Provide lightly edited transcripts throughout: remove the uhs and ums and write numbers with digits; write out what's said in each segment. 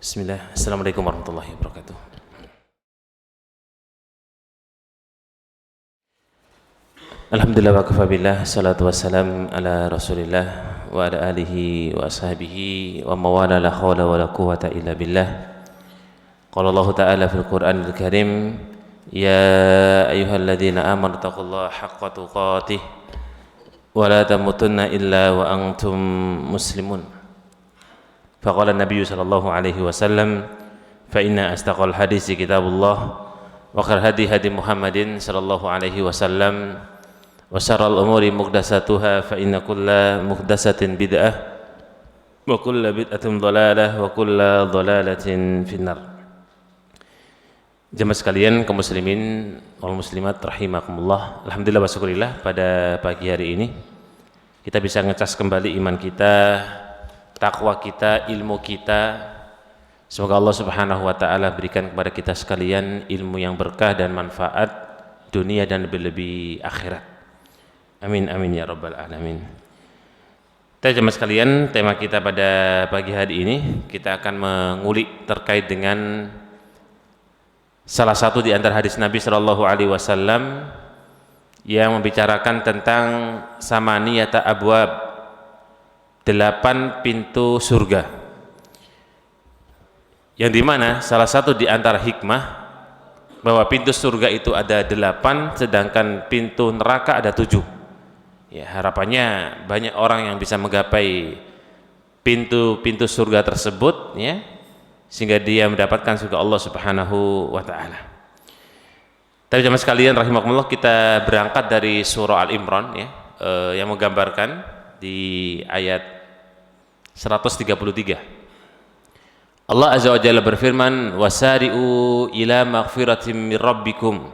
Bismillah. Assalamualaikum warahmatullahi wabarakatuh. Alhamdulillah wa kafa billah, salatu wassalam ala rasulillah wa ala alihi wa ashabihi wa mawala la khawla wa la quwata illa billah. Qala Allah ta'ala fil Qur'anil Karim, ya ayyuhalladzina amanu taqullaha haqqa tuqatih wa la tamutunna illa wa antum muslimun. Faqala Nabi sallallahu alaihi wasallam, fa inna astaqal hadisi kitabullah wa khairal hadi hadi Muhammadin sallallahu alaihi wasallam wa syarrul umuri muhdatsatuha fa inna kulla muhdatsatin bid'ah wa kulla bid'atin dhalalah wa kulla dhalalatin finnar. Jemaah sekalian kaum muslimin wal muslimat rahimakumullah. Alhamdulillah wa syukurillah, pada pagi hari ini kita bisa ngecas kembali iman kita, takwa kita, ilmu kita. Semoga Allah Subhanahu wa taala berikan kepada kita sekalian ilmu yang berkah dan manfaat dunia dan lebih-lebih akhirat. Amin amin ya rabbal alamin. Jemaah sekalian, tema kita pada pagi hari ini kita akan mengulik terkait dengan salah satu di antara hadis Nabi sallallahu alaihi wasallam yang membicarakan tentang samaniyata abwab, 8 pintu surga, yang dimana salah satu di antara hikmah bahwa pintu surga itu ada 8, sedangkan pintu neraka ada 7. Ya, harapannya banyak orang yang bisa menggapai pintu-pintu surga tersebut, ya, sehingga dia mendapatkan surga Allah Subhanahu wa taala. Tapi jemaah sekalian rahimakumullah, kita berangkat dari surah Al-Imran, ya, yang menggambarkan di ayat 133. Allah Azza wa Jalla berfirman, wasari'u ila maghfiratin min rabbikum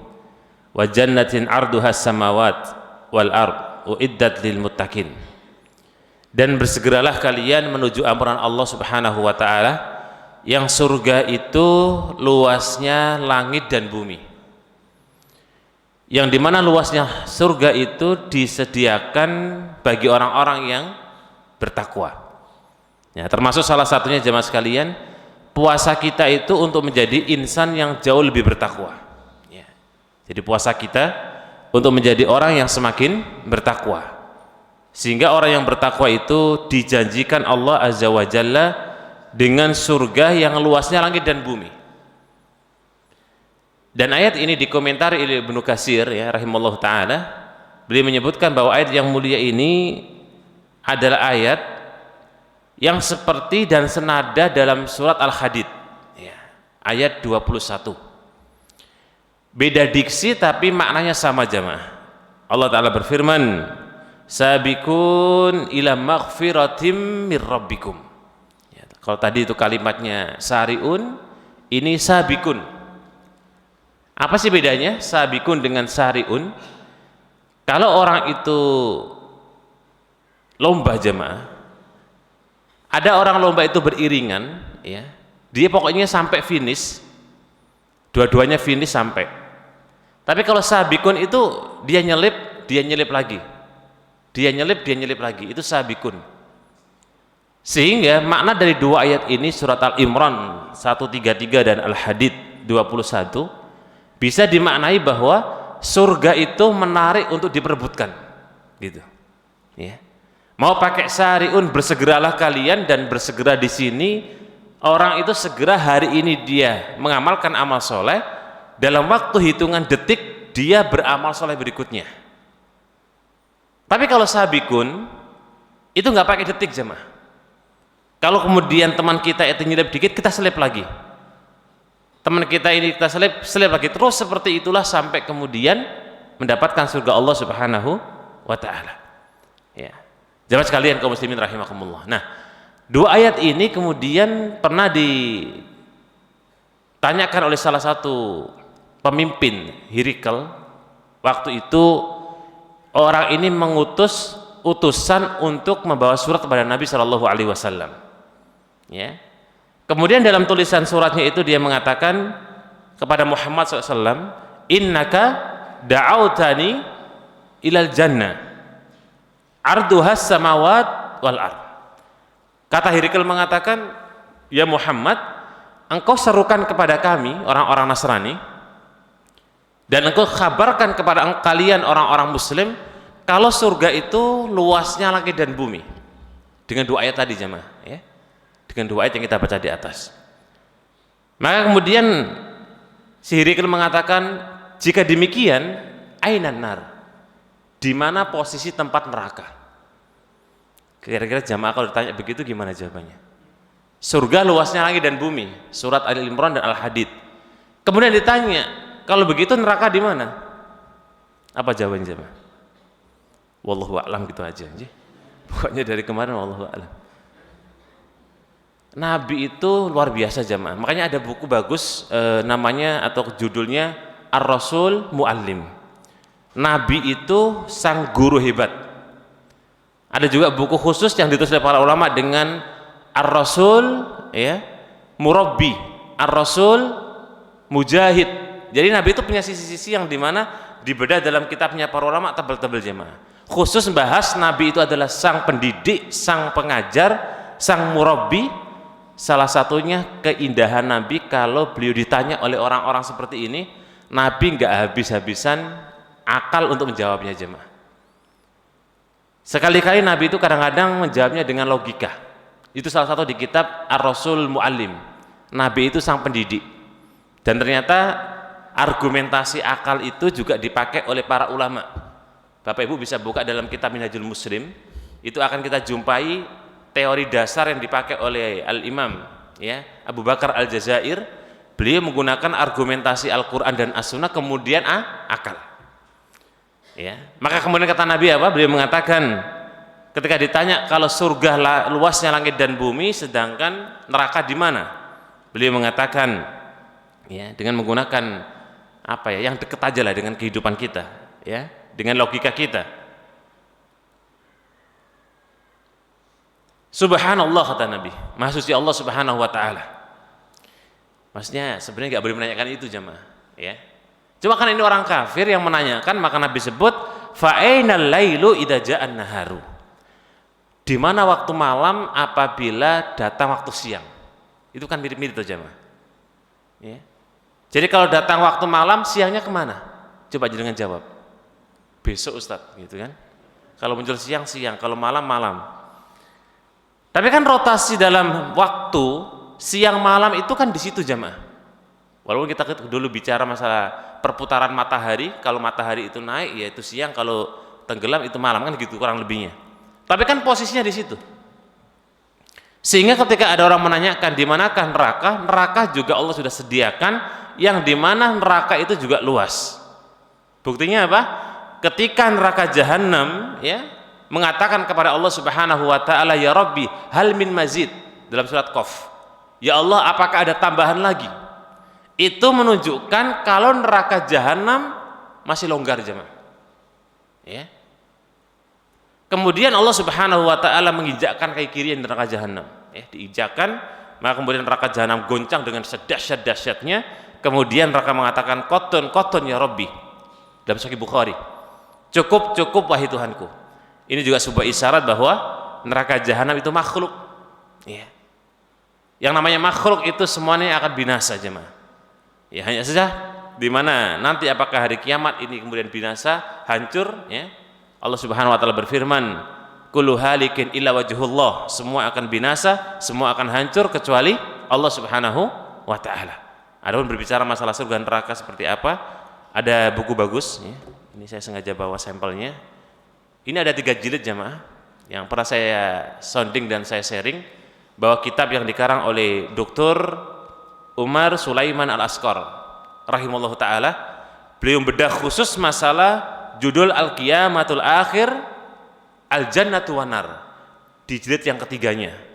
wa jannatin 'arduha as-samawat wal ard uiddat lil muttaqin. Dan bersegeralah kalian menuju ampunan Allah Subhanahu wa taala yang surga itu luasnya langit dan bumi, yang dimana luasnya surga itu disediakan bagi orang-orang yang bertakwa. Ya, termasuk salah satunya jemaah sekalian, puasa kita itu untuk menjadi insan yang jauh lebih bertakwa. Ya. Jadi puasa kita untuk menjadi orang yang semakin bertakwa, sehingga orang yang bertakwa itu dijanjikan Allah Azza wa Jalla dengan surga yang luasnya langit dan bumi. Dan ayat ini dikomentari oleh Ibnu Katsir, ya, rahimallahu taala. Beliau menyebutkan bahwa ayat yang mulia ini adalah ayat yang seperti dan senada dalam surat Al-Hadid, ya, ayat 21. Beda diksi tapi maknanya sama jamaah. Allah taala berfirman, sabiqun ila maghfiratim mir rabbikum. Ya, kalau tadi itu kalimatnya sariun, ini sabiqun. Apa sih bedanya sabiqun dengan sariun? Kalau orang itu lomba jemaah, ada orang lomba itu beriringan, ya, dia pokoknya sampai finish, dua-duanya finish sampai. Tapi kalau sabiqun itu dia nyelip lagi, dia nyelip lagi, itu sabiqun. Sehingga makna dari dua ayat ini, surat Al-Imran 133 dan Al-Hadid 21, bisa dimaknai bahwa surga itu menarik untuk diperebutkan, gitu, ya. Mau pakai sariun, bersegeralah kalian, dan bersegera di sini orang itu segera hari ini dia mengamalkan amal soleh, dalam waktu hitungan detik dia beramal soleh berikutnya. Tapi kalau sabikun itu nggak pakai detik jemaah. Kalau kemudian teman kita itu nyelip dikit, kita selip lagi. Teman kita ini kita selip lagi, terus seperti itulah sampai kemudian mendapatkan surga Allah Subhanahu wa taala. Ya. Jemaah sekalian kaum muslimin rahimakumullah. Nah, dua ayat ini kemudian pernah ditanyakan oleh salah satu pemimpin Hirikal. Waktu itu orang ini mengutus utusan untuk membawa surat kepada Nabi Shallallahu alaihi wasallam. Ya. Kemudian dalam tulisan suratnya itu dia mengatakan kepada Muhammad SAW, innaka da'autani ilal jannah arduhas samawat wal ard. Kata Hirikal mengatakan, ya Muhammad, engkau serukan kepada kami orang-orang Nasrani dan engkau kabarkan kepada kalian orang-orang Muslim kalau surga itu luasnya langit dan bumi, dengan dua ayat tadi jemaah ya, dengan dua ayat yang kita baca di atas. Maka kemudian si Hirikil mengatakan, jika demikian ainan nar, di mana posisi tempat neraka? Kira-kira jamaah kalau ditanya begitu gimana jawabannya? Surga luasnya langit dan bumi, surat Al-Imran dan Al-Hadid. Kemudian ditanya, kalau begitu neraka di mana? Apa jawabannya jamaah? Wallahu a'lam, gitu aja. Pokoknya dari kemarin wallahu a'lam. Nabi itu luar biasa jamaah. Makanya ada buku bagus namanya atau judulnya Ar-Rasul Mu'allim. Nabi itu sang guru hebat. Ada juga buku khusus yang ditulis oleh para ulama dengan Ar-Rasul ya, Murabbi, Ar-Rasul Mujahid. Jadi Nabi itu punya sisi-sisi yang dimana dibedah dalam kitabnya para ulama tebal-tebal jemaah. Khusus membahas Nabi itu adalah sang pendidik, sang pengajar, sang Murabbi. Salah satunya keindahan Nabi kalau beliau ditanya oleh orang-orang seperti ini, Nabi nggak habis-habisan akal untuk menjawabnya jemaah. Sekali-kali Nabi itu kadang-kadang menjawabnya dengan logika. Itu salah satu di kitab Ar-Rasul Mu'allim. Nabi itu sang pendidik. Dan ternyata argumentasi akal itu juga dipakai oleh para ulama. Bapak Ibu bisa buka dalam kitab Minhajul Muslim, itu akan kita jumpai teori dasar yang dipakai oleh Al-Imam ya, Abu Bakar Al-Jazair. Beliau menggunakan argumentasi Al-Quran dan As-Sunnah kemudian akal ya. Maka kemudian kata Nabi apa? Beliau mengatakan ketika ditanya kalau surga luasnya langit dan bumi sedangkan neraka di mana? Beliau mengatakan ya, dengan menggunakan apa ya, yang dekat aja lah dengan kehidupan kita ya, dengan logika kita. Subhanallah kata Nabi, Maha Suci Allah Subhanahu wa taala. Maksudnya sebenarnya nggak boleh menanyakan itu jemaah ya. Cuma kan ini orang kafir yang menanyakan, maka Nabi sebut fa ainal lailu idza ja'an naharu. Di mana waktu malam apabila datang waktu siang. Itu kan mirip-mirip tuh jemaah. Ya. Jadi kalau datang waktu malam, siangnya kemana? Coba dengan jawab. Besok Ustadz, gitu kan? Kalau muncul siang, kalau malam, malam. Tapi kan rotasi dalam waktu siang malam itu kan di situ jamaah. Walaupun kita dulu bicara masalah perputaran matahari, kalau matahari itu naik ya itu siang, kalau tenggelam itu malam, kan gitu kurang lebihnya. Tapi kan posisinya di situ. Sehingga ketika ada orang menanyakan di manakah neraka, neraka juga Allah sudah sediakan yang di mana neraka itu juga luas. Buktinya apa? Ketika neraka jahanam ya mengatakan kepada Allah Subhanahu wa taala, ya Rabbi hal min mazid, dalam surat Qaf, ya Allah apakah ada tambahan lagi? Itu menunjukkan kalau neraka jahanam masih longgar jemaah ya. Kemudian Allah Subhanahu wa taala menginjakkan kaki kiri neraka jahanam ya, diinjakkan, maka kemudian neraka jahanam goncang dengan sedahsyat-dahsyatnya. Kemudian neraka mengatakan qotun ya Rabbi, dalam Sahih Bukhari, cukup wahai Tuhanku. Ini juga sebuah isyarat bahwa neraka jahanam itu makhluk ya. Yang namanya makhluk itu semuanya akan binasa jemaah ya. Hanya saja di mana nanti apakah hari kiamat ini kemudian binasa, hancur ya. Allah Subhanahu wa taala berfirman, kullu halikin illa wajhullah, semua akan binasa, semua akan hancur kecuali Allah Subhanahu wa taala. Adapun berbicara masalah surga neraka seperti apa, ada buku bagus ya. Ini saya sengaja bawa sampelnya. Ini ada 3 jilid jamaah yang pernah saya sounding dan saya sharing, bahwa kitab yang dikarang oleh Dr. Umar Sulaiman Al-Asqar rahimallahu ta'ala. Beliau bedah khusus masalah judul Al-Qiyamatul Akhir Al-Jannatu Wanar di jilid yang ketiganya.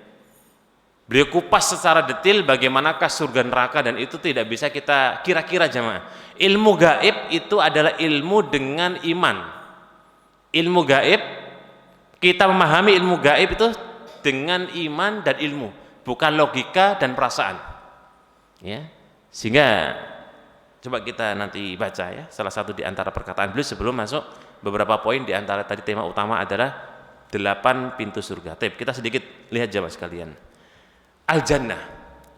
Beliau kupas secara detail bagaimanakah surga neraka, dan itu tidak bisa kita kira-kira jamaah. Ilmu gaib itu adalah ilmu dengan iman. Ilmu gaib, kita memahami ilmu gaib itu dengan iman dan ilmu, bukan logika dan perasaan ya. Sehingga coba kita nanti baca ya, salah satu di antara perkataan beliau sebelum masuk beberapa poin. Di antara tadi tema utama adalah 8 pintu surga. Kita sedikit lihat jamaah sekalian. Al-Jannah,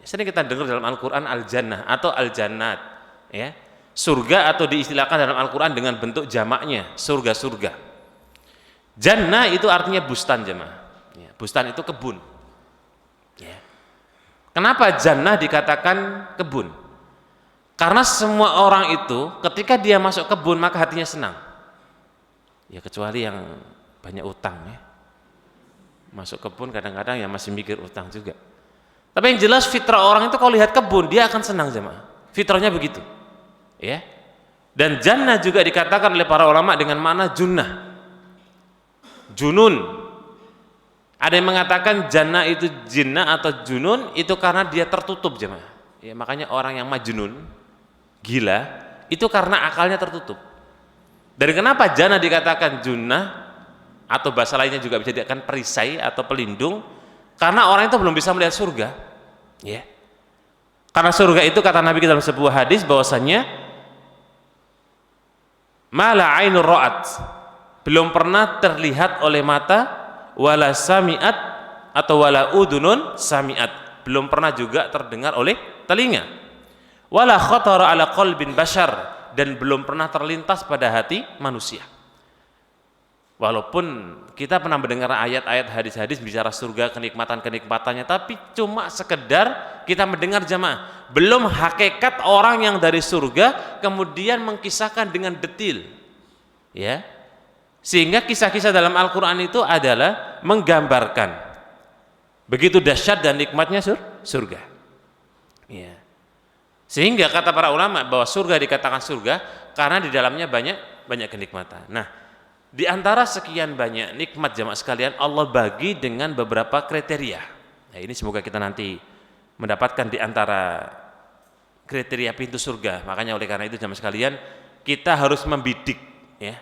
Sering kita dengar dalam Al-Qur'an al-jannah atau al-jannat, ya. Surga atau diistilahkan dalam Al-Qur'an dengan bentuk jamaknya, surga-surga. Jannah itu artinya bustan, jemaah. Ya, bustan itu kebun. Ya. Kenapa jannah dikatakan kebun? Karena semua orang itu ketika dia masuk kebun maka hatinya senang. Ya kecuali yang banyak utang, ya. Masuk kebun kadang-kadang ya masih mikir utang juga. Tapi yang jelas fitrah orang itu kalau lihat kebun dia akan senang, jemaah. Fitrahnya begitu. Ya. Dan jannah juga dikatakan oleh para ulama dengan makna junnah. Junun. Ada yang mengatakan jannah itu jinnah atau junun itu karena dia tertutup, jemaah. Ya, makanya orang yang majnun, gila, itu karena akalnya tertutup. Dan kenapa jannah dikatakan junnah atau bahasa lainnya juga bisa dikatakan perisai atau pelindung? Karena orang itu belum bisa melihat surga. Ya. Karena surga itu kata Nabi dalam sebuah hadis bahwasanya mala ainur ra'at, belum pernah terlihat oleh mata, wala sami'at atau wala udunun sami'at, belum pernah juga terdengar oleh telinga, wala khatara ala qalbin bashar, dan belum pernah terlintas pada hati manusia. Walaupun kita pernah mendengar ayat-ayat hadis-hadis bicara surga, kenikmatan-kenikmatannya, tapi cuma sekedar kita mendengar, jamaah, belum hakikat orang yang dari surga kemudian mengkisahkan dengan detil, ya. Sehingga kisah-kisah dalam Al-Quran itu adalah menggambarkan begitu dahsyat dan nikmatnya surga, ya. Sehingga kata para ulama bahwa surga dikatakan surga karena di dalamnya banyak kenikmatan. Nah, di antara sekian banyak nikmat, jamaah sekalian, Allah bagi dengan beberapa kriteria. Nah, ini semoga kita nanti mendapatkan di antara kriteria pintu surga. Makanya oleh karena itu, jamaah sekalian, kita harus membidik, ya.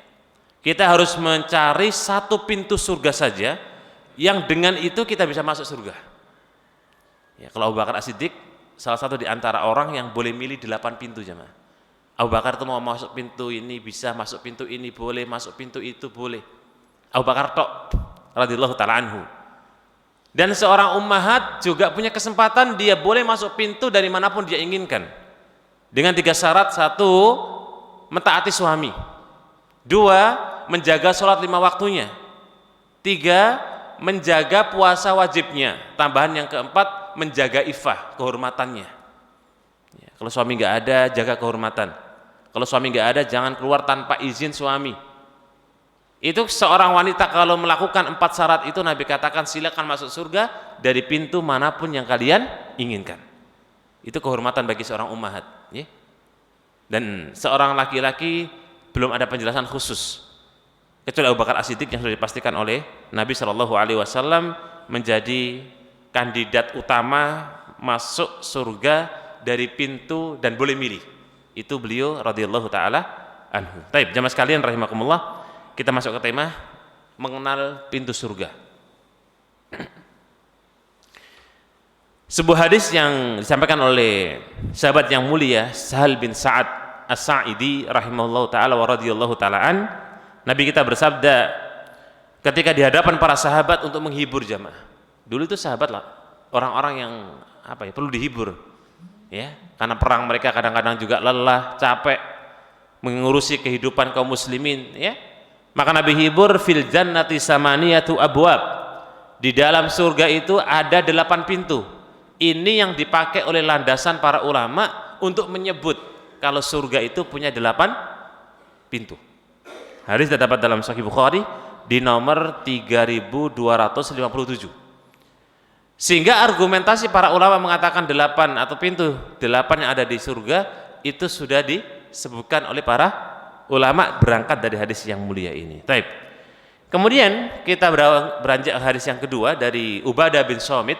Kita harus mencari satu pintu surga saja yang dengan itu kita bisa masuk surga. Ya, kalau Abu Bakar As-Siddiq salah satu di antara orang yang boleh milih 8 pintu, jamaah. Abu Bakar itu mau masuk pintu ini bisa, masuk pintu ini boleh, masuk pintu itu boleh. Abu Bakar tok radhiyallahu taala anhu. Dan seorang ummahat juga punya kesempatan, dia boleh masuk pintu dari manapun dia inginkan. Dengan 3 syarat: 1, mentaati suami; 2, menjaga sholat 5 waktunya; 3, menjaga puasa wajibnya; tambahan yang keempat, menjaga iffah, kehormatannya. Ya, kalau suami nggak ada, jaga kehormatan. Kalau suami nggak ada, jangan keluar tanpa izin suami. Itu seorang wanita kalau melakukan 4 syarat itu, Nabi katakan silakan masuk surga dari pintu manapun yang kalian inginkan. Itu kehormatan bagi seorang ummahat, ya. Dan seorang laki-laki belum ada penjelasan khusus kecuali Abu Bakar As-Siddiq yang sudah dipastikan oleh Nabi SAW menjadi kandidat utama masuk surga dari pintu dan boleh milih. Itu beliau radhiyallahu taala anhu. Baik, jamaah sekalian rahimakumullah, kita masuk ke tema mengenal pintu surga. Sebuah hadis yang disampaikan oleh sahabat yang mulia Sahal bin Sa'ad As-Sa'idi rahimahullahu taala wa radhiyallahu taala an, Nabi kita bersabda ketika di hadapan para sahabat untuk menghibur jamaah. Dulu itu sahabat lah orang-orang yang perlu dihibur, ya, karena perang mereka kadang-kadang juga lelah, capek mengurusi kehidupan kaum muslimin, ya. Maka Nabi hibur, fil jannati samaniyatu abwab, di dalam surga itu ada 8 pintu. Ini yang dipakai oleh landasan para ulama untuk menyebut kalau surga itu punya 8 pintu. Hadis terdapat dalam Sahih Bukhari di nomor 3257. Sehingga argumentasi para ulama mengatakan 8 atau pintu 8 yang ada di surga itu sudah disebutkan oleh para ulama berangkat dari hadis yang mulia ini. Taib. Kemudian kita beranjak ke hadis yang kedua dari Ubadah bin Samit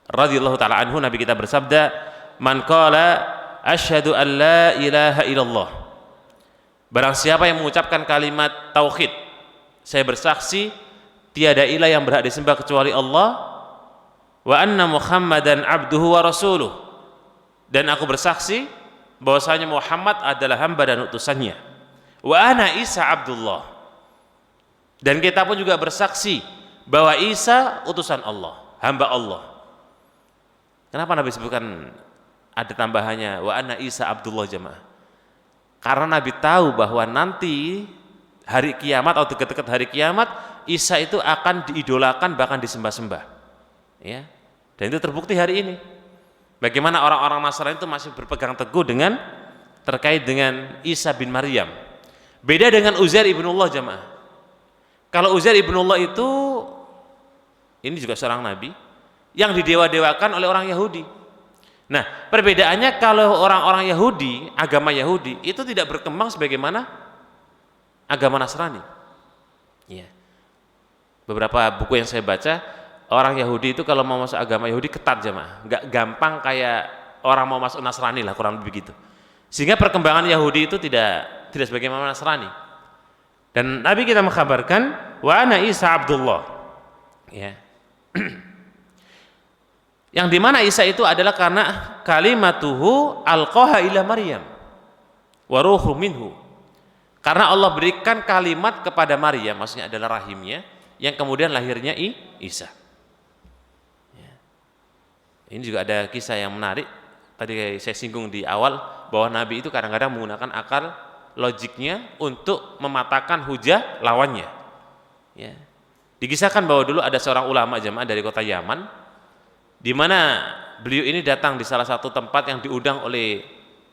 radhiyallahu taala anhu. Nabi kita bersabda, "Man qala asyhadu an la ilaha illallah." Barang siapa yang mengucapkan kalimat tauhid, saya bersaksi tiada ilah yang berhak disembah kecuali Allah, wa anna Muhammadan abduhu wa rasuluh, dan aku bersaksi bahwasanya Muhammad adalah hamba dan utusannya, wa ana Isa abdullah, dan kita pun juga bersaksi bahwa Isa utusan Allah, hamba Allah. Kenapa Nabi sebutkan ada tambahannya wa anna Isa Abdullah jamaah? Karena Nabi tahu bahwa nanti hari kiamat atau dekat-dekat hari kiamat Isa itu akan diidolakan bahkan disembah-sembah. Ya. Dan itu terbukti hari ini. Bagaimana orang-orang Nasrani itu masih berpegang teguh dengan terkait dengan Isa bin Maryam. Beda dengan Uzair ibnullah jamaah. Kalau Uzair ibnullah itu ini juga seorang nabi yang didewa-dewakan oleh orang Yahudi. Nah, perbedaannya kalau orang-orang Yahudi, agama Yahudi itu tidak berkembang sebagaimana agama Nasrani. Ya. Beberapa buku yang saya baca, orang Yahudi itu kalau mau masuk agama Yahudi ketat jamaah, nggak gampang kayak orang mau masuk Nasrani lah, kurang lebih begitu. Sehingga perkembangan Yahudi itu tidak sebagaimana Nasrani. Dan Nabi kita mengkabarkan wa ana Isa Abdullah. Ya. Yang dimana Isa itu adalah karena kalimatuhu alqaha ila Maryam wa ruhun minhu. Karena Allah berikan kalimat kepada Maryam, maksudnya adalah rahimnya, yang kemudian lahirnya Isa. Ya. Ini juga ada kisah yang menarik. Tadi saya singgung di awal bahwa Nabi itu kadang-kadang menggunakan akal logiknya untuk mematahkan hujah lawannya. Ya. Dikisahkan bahwa dulu ada seorang ulama jamaah dari kota Yaman, di mana beliau ini datang di salah satu tempat yang diundang oleh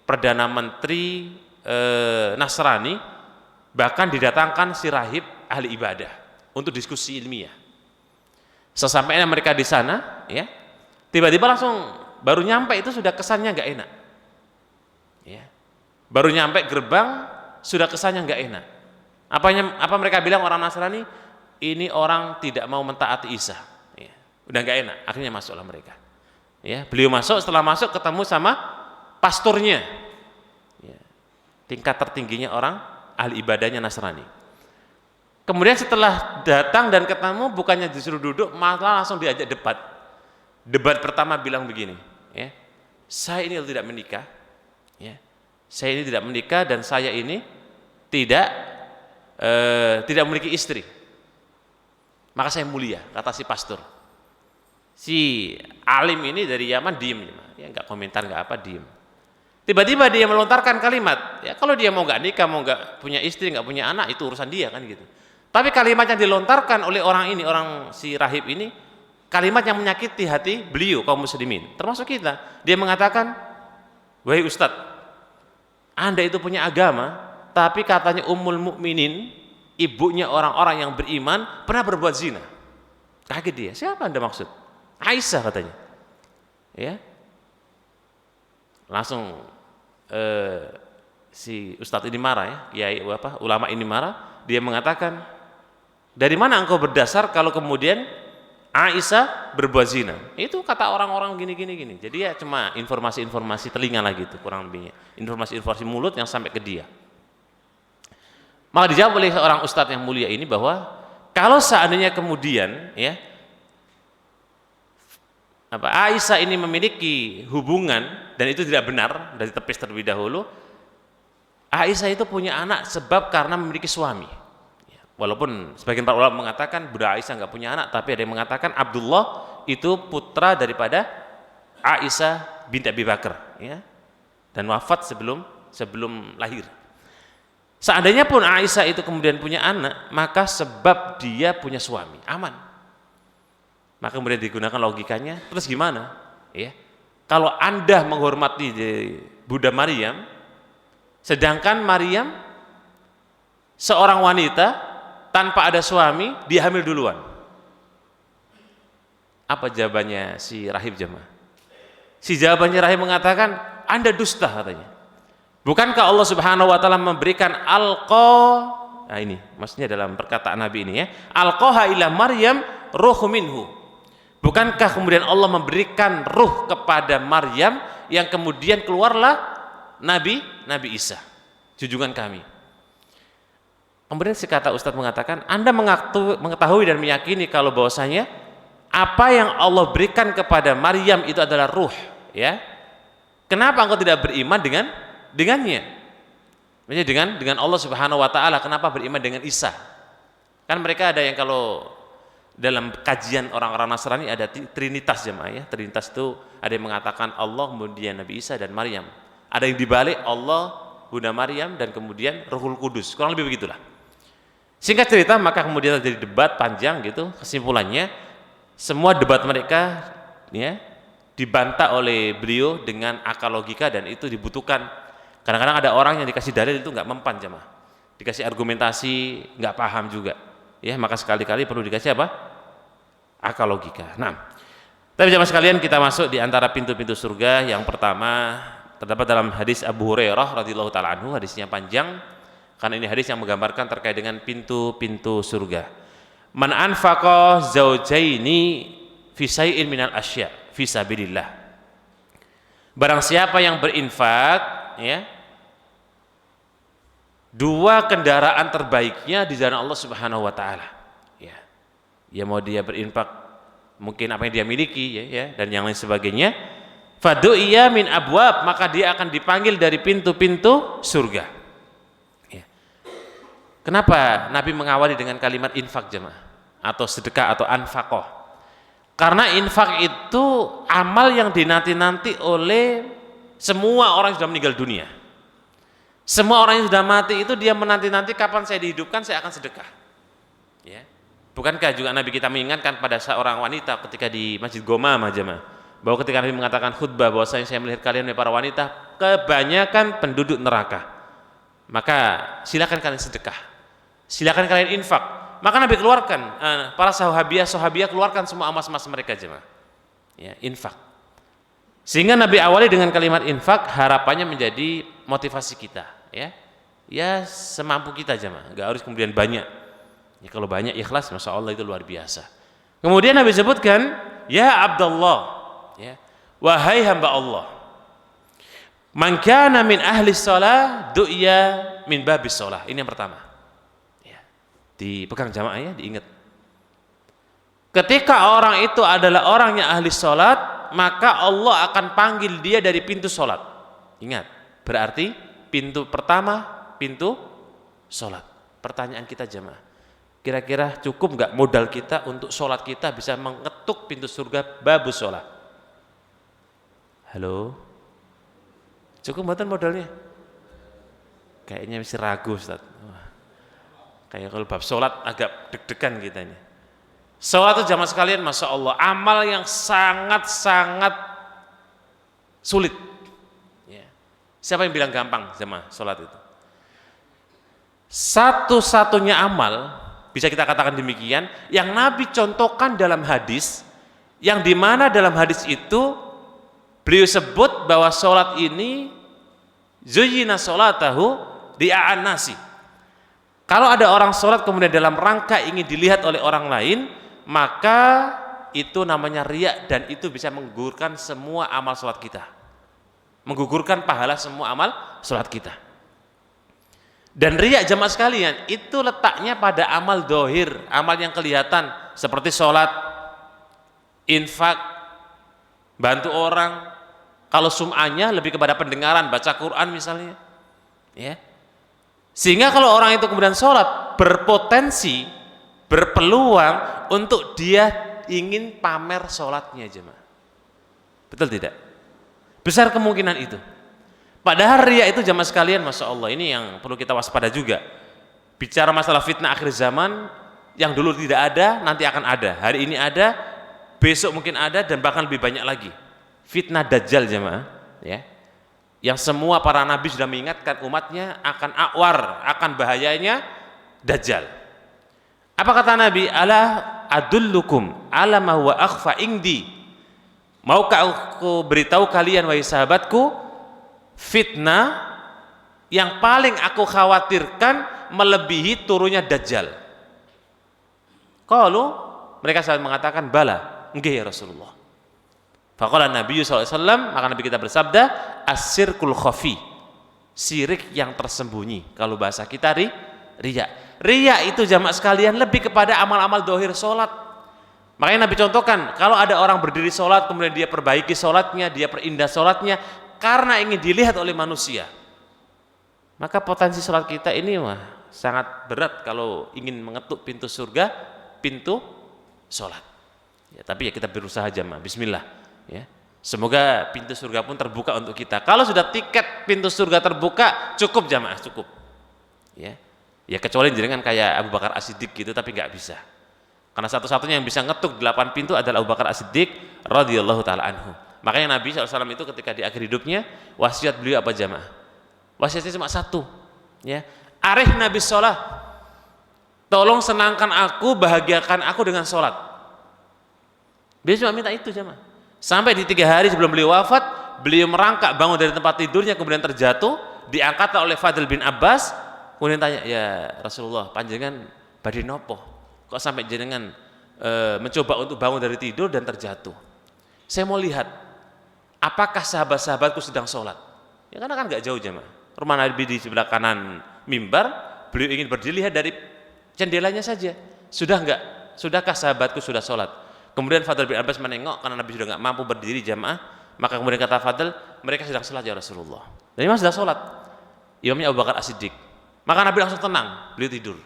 Perdana Menteri Nasrani, bahkan didatangkan si rahib ahli ibadah untuk diskusi ilmiah. Sesampainya mereka di sana, ya, tiba-tiba langsung baru nyampe itu sudah kesannya nggak enak. Ya. Baru nyampe gerbang sudah kesannya nggak enak. Apa mereka bilang orang Nasrani? Ini orang tidak mau mentaati Isa. Ya. Udah nggak enak, akhirnya masuklah mereka. Ya, beliau masuk, setelah masuk ketemu sama pastornya. Ya. Tingkat tertingginya orang ahli ibadahnya Nasrani. Kemudian setelah datang dan ketemu, bukannya disuruh duduk, malah langsung diajak debat. Debat pertama bilang begini, ya, saya ini tidak menikah, ya, saya ini tidak menikah dan saya ini tidak memiliki istri. Maka saya mulia, kata si pastor. Si alim ini dari Yaman diem, ya nggak komentar nggak apa, diem. Tiba-tiba dia melontarkan kalimat, ya kalau dia mau nggak nikah, mau nggak punya istri, nggak punya anak, itu urusan dia kan gitu. Tapi kalimat yang dilontarkan oleh orang ini, orang si rahib ini, kalimat yang menyakiti hati beliau kaum muslimin, termasuk kita. Dia mengatakan, wahai Ustadz, Anda itu punya agama, tapi katanya Ummul Mukminin, ibunya orang-orang yang beriman, pernah berbuat zina. Kaget dia, siapa Anda maksud? Aisyah katanya. Ya, langsung si Ustadz ini marah, ya, kiai ulama ini marah. Dia mengatakan, dari mana engkau berdasar kalau kemudian Aisyah berbuat zina? Itu kata orang-orang gini. Jadi ya cuma informasi-informasi telinga lah gitu, kurang lebihnya. Informasi-informasi mulut yang sampai ke dia. Maka dijawab oleh seorang ustadz yang mulia ini bahwa kalau seandainya kemudian, ya, Aisyah ini memiliki hubungan dan itu tidak benar, dari tepis terlebih dahulu, Aisyah itu punya anak sebab karena memiliki suami. Walaupun sebagian para ulama mengatakan Bunda Aisyah nggak punya anak, tapi ada yang mengatakan Abdullah itu putra daripada Aisyah binti Abi Bakar, ya, dan wafat sebelum lahir. Seandainya pun Aisyah itu kemudian punya anak, maka sebab dia punya suami, aman. Maka kemudian digunakan logikanya, terus gimana? Ya, kalau Anda menghormati Bunda Maryam, sedangkan Maryam seorang wanita tanpa ada suami, dia hamil duluan. Apa jawabannya si rahib jemaah? Si jawabannya rahib mengatakan, Anda dusta katanya. Bukankah Allah Subhanahu wa taala memberikan nah ini maksudnya dalam perkataan Nabi ini, ya, alqaha ila Maryam ruh minhu. Bukankah kemudian Allah memberikan ruh kepada Maryam yang kemudian keluarlah Nabi Isa, junjungan kami. Kemudian si kata Ustadz mengatakan, Anda mengetahui dan meyakini kalau bahwasanya apa yang Allah berikan kepada Maryam itu adalah ruh, ya. Kenapa engkau tidak beriman dengannya? Maksudnya dengan Allah Subhanahu wa taala, kenapa beriman dengan Isa? Kan mereka ada yang kalau dalam kajian orang-orang Nasrani ada Trinitas jemaah ya. Trinitas itu ada yang mengatakan Allah, kemudian Nabi Isa dan Maryam. Ada yang dibalik Allah, Bunda Maryam, dan kemudian Ruhul Kudus. Kurang lebih begitulah. Singkat cerita, maka kemudian terjadi debat panjang gitu. Kesimpulannya, semua debat mereka ya dibantah oleh beliau dengan akal logika, dan itu dibutuhkan. Kadang-kadang ada orang yang dikasih dalil itu nggak mempan jemaah, dikasih argumentasi nggak paham juga. Ya, maka sekali-kali perlu dikasih apa? Akal logika. Nah, tapi jemaah sekalian, kita masuk di antara pintu-pintu surga. Yang pertama terdapat dalam hadis Abu Hurairah radhiyallahu taala anhu, hadisnya panjang karena ini hadis yang menggambarkan terkait dengan pintu-pintu surga. Man anfaqa zaujaini fi syai'in minal asya' fi sabilillah. Barang siapa yang berinfak ya, dua kendaraan terbaiknya di jalan Allah Subhanahu wa taala. Ya. Ya, mau dia berinfak mungkin apa yang dia miliki ya dan yang lain sebagainya, fadu'iya min abwab, maka dia akan dipanggil dari pintu-pintu surga. Ya. Kenapa Nabi mengawali dengan kalimat infak jemaah atau sedekah atau anfaqah? Karena infak itu amal yang dinanti-nanti oleh semua orang yang sudah meninggal dunia. Semua orang yang sudah mati itu dia menanti-nanti kapan saya dihidupkan, saya akan sedekah. Ya. Bukankah juga Nabi kita mengingatkan pada seorang wanita ketika di Masjid Gomamah jemaah, bahwa ketika Nabi mengatakan khutbah bahwasanya saya melihat kalian para wanita kebanyakan penduduk neraka, maka silakan kalian sedekah, silakan kalian infak. Maka Nabi keluarkan para sahabiah keluarkan semua emas-emas mereka jemaah, ya, infak. Sehingga Nabi awali dengan kalimat infak, harapannya menjadi motivasi kita, ya semampu kita jemaah, nggak harus kemudian banyak. Ya, kalau banyak ikhlas, masya Allah itu luar biasa. Kemudian Nabi sebutkan, ya Abdullah, ya, wahai hamba Allah, man kana min ahli shalah du'ya min babis shalah. Ini yang pertama. Ya, dipegang jamaah ya, diingat. Ketika orang itu adalah orang yang ahli salat, maka Allah akan panggil dia dari pintu salat. Ingat, berarti pintu pertama pintu salat. Pertanyaan kita jamaah, kira-kira cukup nggak modal kita untuk sholat kita bisa mengetuk pintu surga babus sholat? Halo, cukup mboten modalnya? Kayaknya masih ragu Ustaz. Kayak kalau bab sholat agak deg-degan kita ini. Sholat itu jamaah sekalian, masya Allah, amal yang sangat-sangat sulit. Ya. Siapa yang bilang gampang jamaah sholat itu? Satu-satunya amal, bisa kita katakan demikian, yang Nabi contohkan dalam hadis, yang dimana dalam hadis itu beliau sebut bahwa sholat ini zuyyina sholatahu ria'an nasi. Kalau ada orang sholat kemudian dalam rangka ingin dilihat oleh orang lain, maka itu namanya riya, dan itu bisa menggugurkan semua amal sholat kita, menggugurkan pahala semua amal sholat kita. Dan riya jamaah sekalian itu letaknya pada amal dohir, amal yang kelihatan seperti sholat, infak, bantu orang. Kalau sum'ahnya lebih kepada pendengaran, baca Quran misalnya, ya. Sehingga kalau orang itu kemudian sholat, berpotensi, berpeluang untuk dia ingin pamer sholatnya jemaah. Betul tidak? Besar kemungkinan itu. Padahal riya itu jamaah sekalian, masya Allah, ini yang perlu kita waspada juga. Bicara masalah fitnah akhir zaman, yang dulu tidak ada, nanti akan ada. Hari ini ada, besok mungkin ada, dan bahkan lebih banyak lagi. Fitnah Dajjal jemaah, ya, yang semua para nabi sudah mengingatkan umatnya akan akwar, akan bahayanya Dajjal. Apa kata Nabi? Ala adullukum ala ma huwa akhfa indi. Maukah aku beritahu kalian wahai sahabatku, fitnah yang paling aku khawatirkan melebihi turunnya Dajjal. Qalu, mereka saling mengatakan bala, nggih ya Rasulullah. Faqala Nabi sallallahu alaihi wasallam, maka Nabi kita bersabda, as-sirkul khafi, syirik yang tersembunyi. Kalau bahasa kita riya. Riya itu jamaah sekalian lebih kepada amal-amal dohir sholat. Makanya Nabi contohkan, kalau ada orang berdiri sholat, kemudian dia perbaiki sholatnya, dia perindah sholatnya, karena ingin dilihat oleh manusia, maka potensi sholat kita ini sangat berat kalau ingin mengetuk pintu surga, pintu sholat. Ya, tapi ya kita berusaha jamaah. Bismillah. Ya. Semoga pintu surga pun terbuka untuk kita. Kalau sudah tiket pintu surga terbuka, cukup jamaah, cukup. Ya, ya kecuali jenengan kayak Abu Bakar As-Siddiq gitu, tapi nggak bisa. Karena satu-satunya yang bisa ngetuk 8 pintu adalah Abu Bakar As-Siddiq radhiyallahu taala anhu. Makanya Nabi SAW itu ketika di akhir hidupnya, wasiat beliau apa jamaah? Wasiatnya cuma satu, ya. Arih Nabi sholat, tolong senangkan aku, bahagiakan aku dengan sholat. Beliau cuma minta itu jamaah. Sampai di 3 hari sebelum beliau wafat, beliau merangkak bangun dari tempat tidurnya, kemudian terjatuh, diangkat oleh Fadl bin Abbas, kemudian tanya, ya Rasulullah, panjenengan badhe nopo? Kok sampai jenengan mencoba untuk bangun dari tidur dan terjatuh? Saya mau lihat, apakah sahabat-sahabatku sedang sholat? Ya karena kan nggak jauh jamaah. Rumah Nabi di sebelah kanan mimbar, beliau ingin berdiri lihat dari jendelanya saja. Sudah enggak? Sudahkah sahabatku sudah sholat? Kemudian Fadl bin Abbas menengok karena Nabi sudah enggak mampu berdiri jamaah. Maka kemudian kata Fadl, mereka sedang sholat ya Rasulullah. Dan memang sedang sholat. Imamnya Abu Bakar As-Siddiq. Maka Nabi langsung tenang, beliau tidur.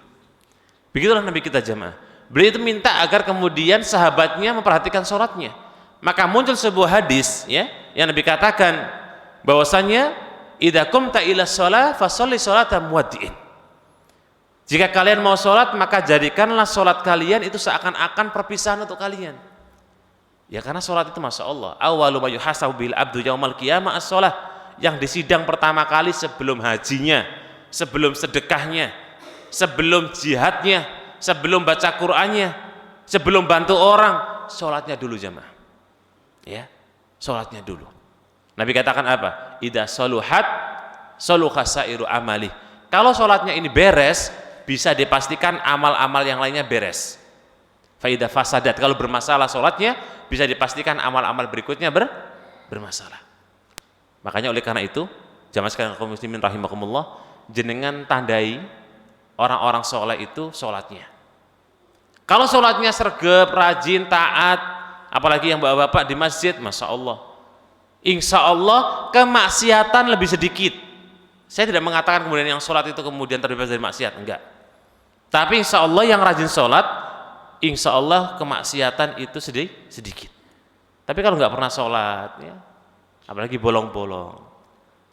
Begitulah Nabi kita jamaah. Beliau itu minta agar kemudian sahabatnya memperhatikan sholatnya. Maka muncul sebuah hadis, ya, yang Nabi katakan bahwasanya idza qumta ila shalah fasholli sholata muwaddi'in. Jika kalian mau sholat, maka jadikanlah sholat kalian itu seakan-akan perpisahan untuk kalian. Ya karena sholat itu masya Allah, awwalu ma yuhasabu bil abdu yaumal qiyamah as-sholah, yang disidang pertama kali sebelum hajinya, sebelum sedekahnya, sebelum jihadnya, sebelum baca Qur'annya, sebelum bantu orang, sholatnya dulu jamaah. Ya, sholatnya dulu. Nabi katakan apa? Idza saluhat saluha sairu amali. Kalau sholatnya ini beres, bisa dipastikan amal-amal yang lainnya beres. Fa idza fasadat, kalau bermasalah sholatnya, bisa dipastikan amal-amal berikutnya bermasalah. Makanya oleh karena itu, jamaah sekalian kaum muslimin rahimakumullah, jenengan tandai orang-orang soleh itu sholatnya. Kalau sholatnya sregep, rajin, taat, apalagi yang bapak-bapak di masjid, masya Allah, insya Allah kemaksiatan lebih sedikit. Saya tidak mengatakan kemudian yang sholat itu kemudian terbebas dari maksiat, enggak. Tapi insya Allah yang rajin sholat, insya Allah kemaksiatan itu sedikit. Tapi kalau nggak pernah sholat, ya, apalagi bolong-bolong,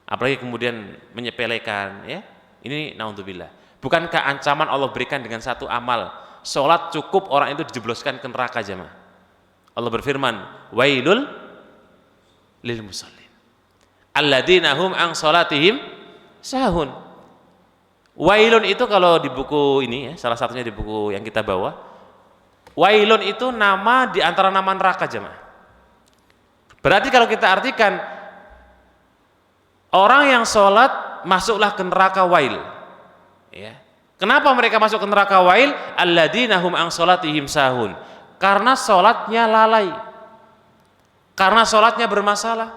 apalagi kemudian menyepelekan, ya, ini naudzubillah. Bukankah ancaman Allah berikan dengan satu amal, sholat cukup orang itu dijebloskan ke neraka jamaah? Allah berfirman, wailul lil musallin alladzina hum an sholatihim sahun. Wailun itu kalau di buku ini, ya, salah satunya di buku yang kita bawa, wailun itu nama di antara nama neraka jemaah. Berarti kalau kita artikan, orang yang sholat masuklah ke neraka wail, ya. Kenapa mereka masuk ke neraka wail? Alladzina hum an sholatihim sahun. Karena sholatnya lalai, karena sholatnya bermasalah.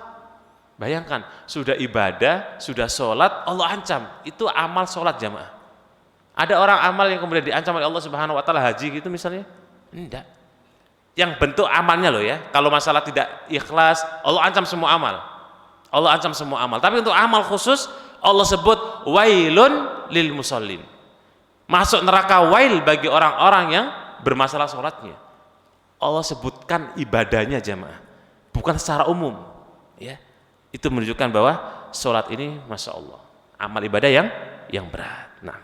Bayangkan, sudah ibadah, sudah sholat, Allah ancam. Itu amal sholat jamaah. Ada orang amal yang kemudian diancam oleh Allah Subhanahu Wa Taala, haji gitu misalnya? Enggak. Yang bentuk amalnya loh ya. Kalau masalah tidak ikhlas, Allah ancam semua amal. Allah ancam semua amal. Tapi untuk amal khusus, Allah sebut wailun lil musallin. Masuk neraka wail bagi orang-orang yang bermasalah sholatnya. Allah sebutkan ibadahnya jamaah, bukan secara umum, ya. Itu menunjukkan bahwa sholat ini masya Allah amal ibadah yang berat. Nah,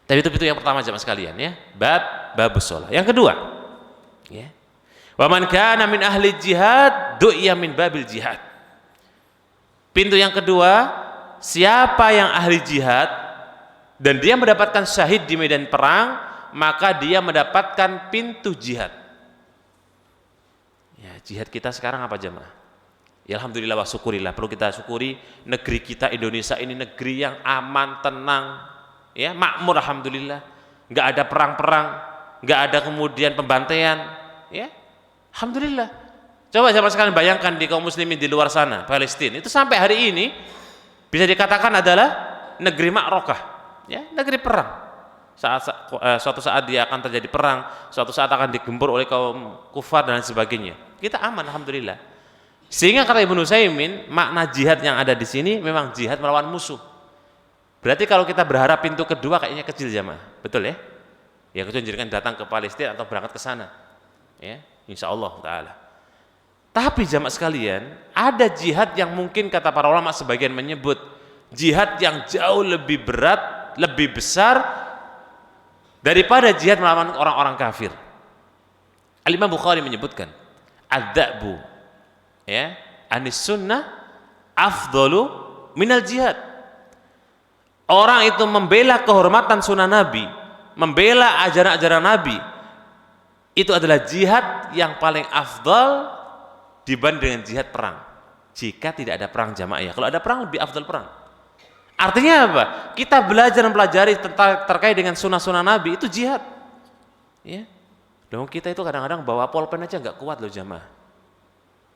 tapi itu yang pertama jamaah sekalian, ya, babus sholat. Yang kedua, ya, wa man kana min ahli jihad du'iya min babil jihad. Pintu yang kedua, siapa yang ahli jihad dan dia mendapatkan syahid di medan perang, maka dia mendapatkan pintu jihad. Ya, jihad kita sekarang apa jemaah? Ya alhamdulillah wa syukurillah, perlu kita syukuri negeri kita Indonesia ini negeri yang aman, tenang, ya, makmur alhamdulillah. Enggak ada perang-perang, enggak ada kemudian pembantaian, ya. Alhamdulillah. Coba jemaah sekalian bayangkan di kaum muslimin di luar sana, Palestina, itu sampai hari ini bisa dikatakan adalah negeri makrokah, ya, negeri perang. Suatu saat dia akan terjadi perang, suatu saat akan digempur oleh kaum kufar dan sebagainya. Kita aman alhamdulillah. Sehingga kata Ibnu Utsaimin, makna jihad yang ada di sini memang jihad melawan musuh. Berarti kalau kita berharap pintu kedua kayaknya kecil jamaah, betul ya? Ya kecuali datang ke Palestina atau berangkat ke sana. ya, insyaallah taala. Tapi jamaah sekalian, ada jihad yang mungkin kata para ulama sebagian menyebut jihad yang jauh lebih berat, lebih besar daripada jihad melawan orang-orang kafir. Al-Imam Bukhari menyebutkan, "Adz'abu ya, anis sunnah afdalu minal jihad." Orang itu membela kehormatan sunnah Nabi, membela ajaran-ajaran Nabi, itu adalah jihad yang paling afdal dibanding dengan jihad perang. Jika tidak ada perang jamaah ya, kalau ada perang lebih afdal perang. Artinya apa? Kita belajar mempelajari tentang terkait dengan sunnah-sunnah Nabi itu jihad. Ya. Dong kita itu kadang-kadang bawa pulpen aja nggak kuat loh jamaah.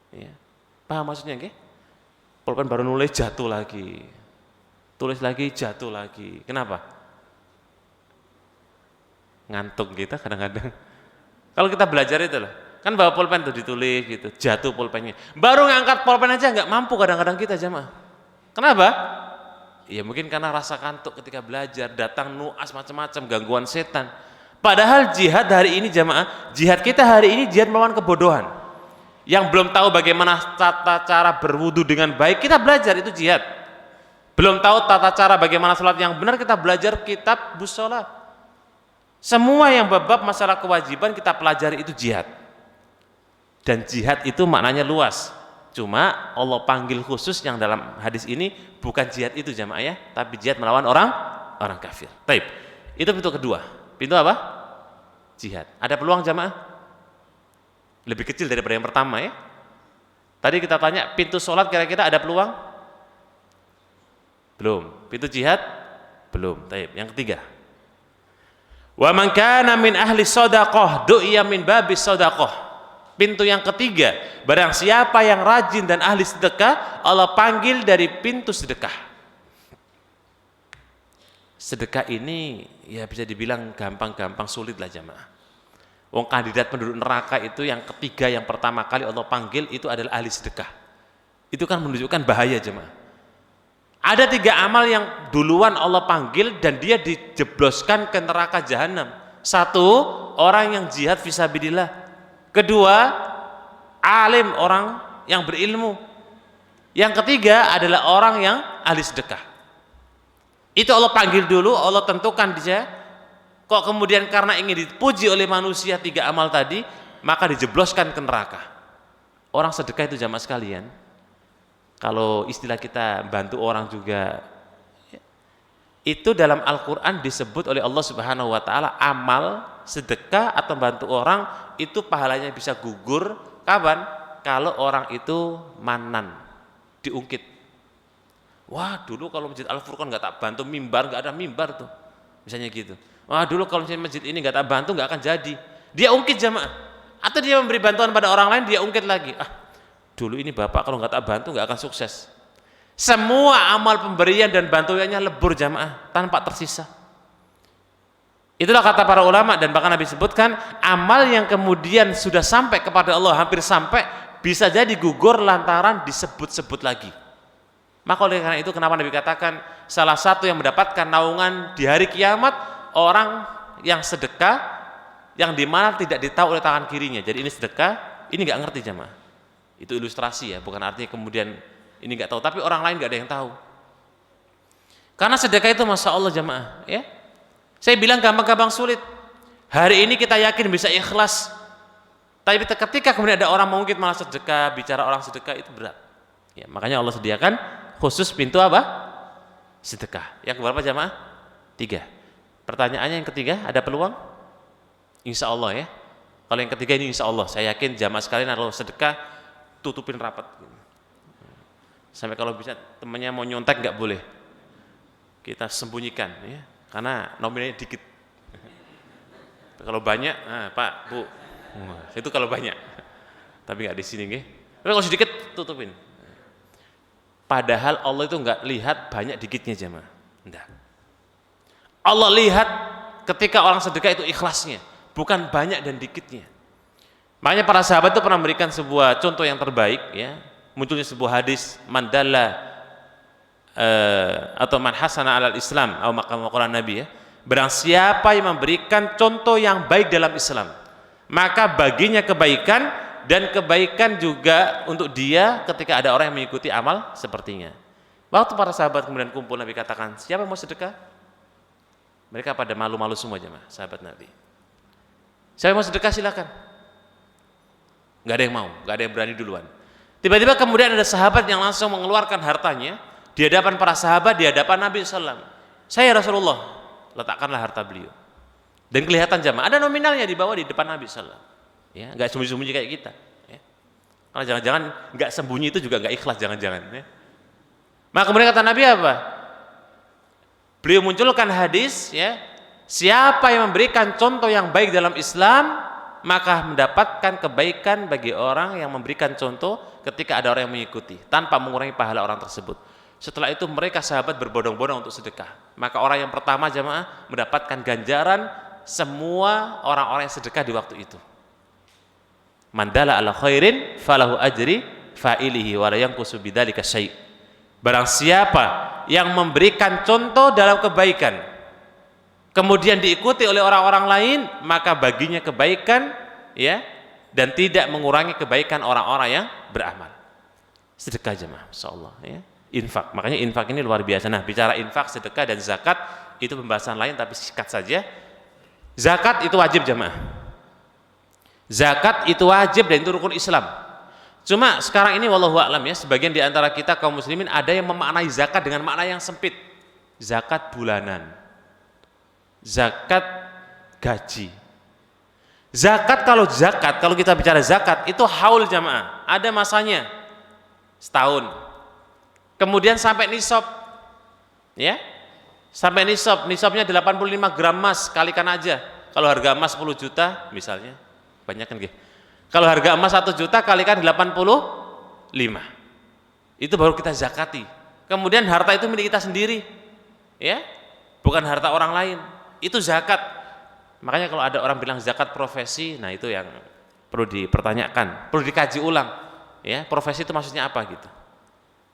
Ya. Paham maksudnya nggih? Pulpen baru nulis jatuh lagi. Tulis lagi jatuh lagi. Kenapa? Ngantuk kita kadang-kadang. Kalau kita belajar itu loh, kan bawa pulpen tuh ditulis gitu, jatuh pulpennya. Baru ngangkat pulpen aja nggak mampu kadang-kadang kita jamaah. Kenapa? Ya mungkin karena rasa kantuk ketika belajar, datang nuas macam-macam, gangguan setan. Padahal jihad hari ini jamaah, jihad kita hari ini jihad melawan kebodohan. Yang belum tahu bagaimana tata cara berwudu dengan baik, kita belajar itu jihad. Belum tahu tata cara bagaimana sholat yang benar, kita belajar kitab bussolah. Semua yang bab masalah kewajiban kita pelajari itu jihad. Dan jihad itu maknanya luas. Cuma Allah panggil khusus yang dalam hadis ini bukan jihad itu jamaah ya, tapi jihad melawan orang kafir. Taib. Itu pintu kedua. Pintu apa? Jihad. Ada peluang jamaah? Lebih kecil daripada yang pertama ya. Tadi kita tanya pintu sholat kira-kira ada peluang? Belum. Pintu jihad? Belum. Taib. Yang ketiga. Wa man kana min ahli shadaqah du'iya min babis shadaqah. Pintu yang ketiga, barang siapa yang rajin dan ahli sedekah, Allah panggil dari pintu sedekah. Sedekah ini ya bisa dibilang gampang-gampang sulit lah jamaah. Wong kandidat penduduk neraka itu yang ketiga, yang pertama kali Allah panggil itu adalah ahli sedekah. Itu kan menunjukkan bahaya jemaah. Ada 3 amal yang duluan Allah panggil dan dia dijebloskan ke neraka jahanam. 1, orang yang jihad fisabilillah. 2, alim, orang yang berilmu. Yang 3 adalah orang yang ahli sedekah. Itu Allah panggil dulu, Allah tentukan dia. Kok kemudian karena ingin dipuji oleh manusia 3 amal tadi, maka dijebloskan ke neraka. Orang sedekah itu jamaah sekalian, kalau istilah kita bantu orang juga, itu dalam Al-Quran disebut oleh Allah Subhanahu Wa Taala amal sedekah atau bantu orang itu pahalanya bisa gugur. Kapan? Kalau orang itu manan, diungkit. Wah dulu kalau masjid Al-Furqan nggak tak bantu mimbar, nggak ada mimbar tuh, misalnya gitu. Wah dulu kalau misalnya masjid ini nggak tak bantu nggak akan jadi. Dia ungkit jamaah. Atau dia memberi bantuan pada orang lain, dia ungkit lagi. Dulu ini bapak kalau nggak tak bantu nggak akan sukses. Semua amal pemberian dan bantuannya lebur jamaah tanpa tersisa. Itulah kata para ulama dan bahkan Nabi sebutkan amal yang kemudian sudah sampai kepada Allah, hampir sampai, bisa jadi gugur lantaran disebut-sebut lagi. Maka oleh karena itu kenapa Nabi katakan salah satu yang mendapatkan naungan di hari kiamat orang yang sedekah yang dimana tidak ditahu oleh tangan kirinya. Jadi ini sedekah, ini nggak ngerti jamaah. Itu ilustrasi ya, bukan artinya kemudian ini nggak tahu, tapi orang lain nggak ada yang tahu. Karena sedekah itu masya Allah jamaah, ya. Saya bilang gampang-gampang sulit. Hari ini kita yakin bisa ikhlas, tapi ketika kemudian ada orang mengungkit malah sedekah, bicara orang sedekah itu berat. Ya, makanya Allah sediakan khusus pintu apa? Sedekah. Yang keberapa jamaah? 3. Pertanyaannya yang ketiga, ada peluang? Insya Allah ya. Kalau yang ketiga ini insya Allah, saya yakin jamaah sekalian kalau sedekah tutupin rapat. Sampai kalau bisa temannya mau nyontek nggak boleh, kita sembunyikan ya, karena nominalnya dikit. Kalau banyak, Pak, Bu, itu kalau banyak. Tapi nggak di sini, nggih. Tapi kalau sedikit tutupin. Padahal Allah itu nggak lihat banyak dikitnya jamaah. Enggak. Allah lihat ketika orang sedekah itu ikhlasnya, bukan banyak dan dikitnya. Makanya para sahabat itu pernah memberikan sebuah contoh yang terbaik ya. Munculnya sebuah hadis mandalla atau man hasana alal Islam atau maqam Quran Nabi ya. Barang siapa yang memberikan contoh yang baik dalam Islam, maka baginya kebaikan, dan kebaikan juga untuk dia ketika ada orang yang mengikuti amal sepertinya. Waktu para sahabat kemudian kumpul, Nabi katakan, siapa yang mau sedekah? Mereka pada malu-malu semua jemaah, sahabat Nabi. Siapa yang mau sedekah silakan. Gak ada yang mau, gak ada yang berani duluan. Tiba-tiba kemudian ada sahabat yang langsung mengeluarkan hartanya di hadapan para sahabat, di hadapan Nabi SAW. Saya Rasulullah, letakkanlah harta beliau. Dan kelihatan jamaah, ada nominalnya di bawah di depan Nabi SAW. Ya, nggak sembunyi-sembunyi kayak kita. Ya. Karena jangan-jangan nggak sembunyi itu juga nggak ikhlas, jangan-jangan. Ya. Maka kemudian kata Nabi apa? Beliau munculkan hadis, ya, siapa yang memberikan contoh yang baik dalam Islam, maka mendapatkan kebaikan bagi orang yang memberikan contoh ketika ada orang yang mengikuti, tanpa mengurangi pahala orang tersebut. Setelah itu mereka sahabat berbondong-bondong untuk sedekah. Maka orang yang pertama jamaah mendapatkan ganjaran semua orang-orang yang sedekah di waktu itu. Mandala ala khairin falahu ajri fa'ilihi wa la yanqusu bidzalika syai'. Barang siapa yang memberikan contoh dalam kebaikan kemudian diikuti oleh orang-orang lain, maka baginya kebaikan, ya, dan tidak mengurangi kebaikan orang-orang yang beramal. Sedekah jemaah, insyaallah, ya. Infak. Makanya infak ini luar biasa. Nah, bicara infak, sedekah dan zakat itu pembahasan lain, tapi singkat saja. Zakat itu wajib jemaah. Zakat itu wajib dan itu rukun Islam. Cuma sekarang ini wallahu a'lam, ya, sebagian di antara kita kaum muslimin ada yang memaknai zakat dengan makna yang sempit. Zakat bulanan. Zakat gaji. Zakat kalau kita bicara zakat itu haul jamaah, ada masanya setahun. Kemudian sampai nisab, ya, sampai nisabnya 85 gram emas, kalikan aja. Kalau harga emas 10 juta misalnya, banyak kan gitu. Kalau harga emas 1 juta kalikan 85, itu baru kita zakati. Kemudian harta itu milik kita sendiri, ya, bukan harta orang lain. Itu zakat. Makanya kalau ada orang bilang zakat profesi, nah itu yang perlu dipertanyakan, perlu dikaji ulang, ya, profesi itu maksudnya apa gitu.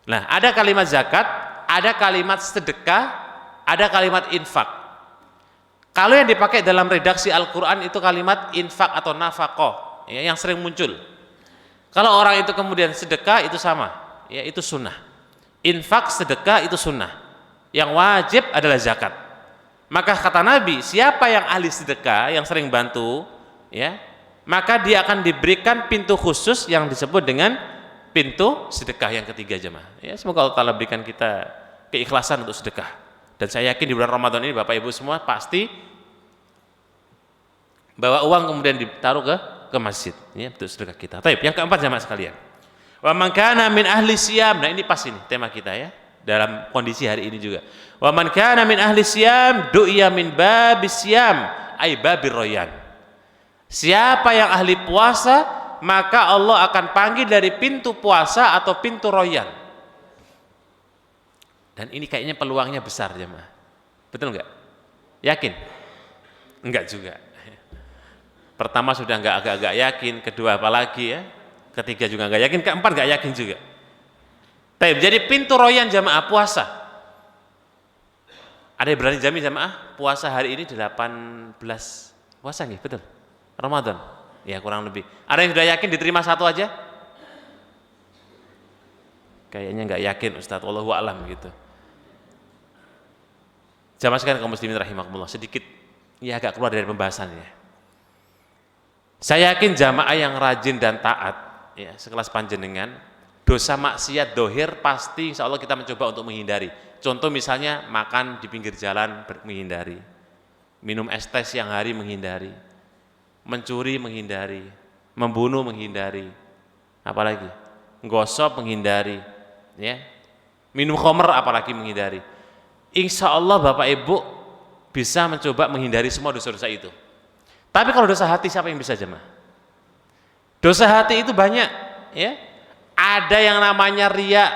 Nah, ada kalimat zakat, ada kalimat sedekah, ada kalimat infak. Kalau yang dipakai dalam redaksi Al-Quran itu kalimat infak atau nafaqah, ya, yang sering muncul. Kalau orang itu kemudian sedekah itu sama, ya, itu sunnah. Infak, sedekah itu sunnah. Yang wajib adalah zakat. Maka kata Nabi, siapa yang ahli sedekah, yang sering bantu, ya, maka dia akan diberikan pintu khusus yang disebut dengan pintu sedekah yang ketiga jemaah. Ya, semoga Allah Ta'ala berikan kita keikhlasan untuk sedekah. Dan saya yakin di bulan Ramadan ini Bapak Ibu semua pasti bawa uang kemudian ditaruh ke masjid, ya, untuk sedekah kita. Baik, yang keempat jemaah sekalian. Wa man kana min ahli siyam. Nah, ini pas ini tema kita, ya, dalam kondisi hari ini juga. Wa man kana min ahli siyam du'iya min babis siyam ay babir royan. Siapa yang ahli puasa, maka Allah akan panggil dari pintu puasa atau pintu royan. Dan ini kayaknya peluangnya besar jemaah. Betul enggak? Yakin? Enggak juga. Pertama sudah agak-agak yakin, kedua apalagi, ya, ketiga juga enggak yakin, keempat enggak yakin juga. Jadi pintu royan jamaah puasa. Ada yang berani jamin jamaah puasa hari ini 18 puasa nih, betul? Ramadan. Ya, kurang lebih. Ada yang sudah yakin diterima satu aja? Kayaknya enggak yakin Ustaz, wallahu a'lam gitu. Jamaah sekalian kaum muslimin rahimakumullah, sedikit ya agak keluar dari pembahasannya. Saya yakin jamaah yang rajin dan taat, ya, sekelas panjenengan, dosa maksiat dohir pasti insya Allah kita mencoba untuk menghindari. Contoh misalnya makan di pinggir jalan menghindari, minum es teh siang hari menghindari, mencuri menghindari, membunuh menghindari, apalagi gosok menghindari, ya, minum khamr apalagi menghindari. Insya Allah Bapak Ibu bisa mencoba menghindari semua dosa-dosa itu. Tapi kalau dosa hati siapa yang bisa jemaah? Dosa hati itu banyak, ya. Ada yang namanya riya,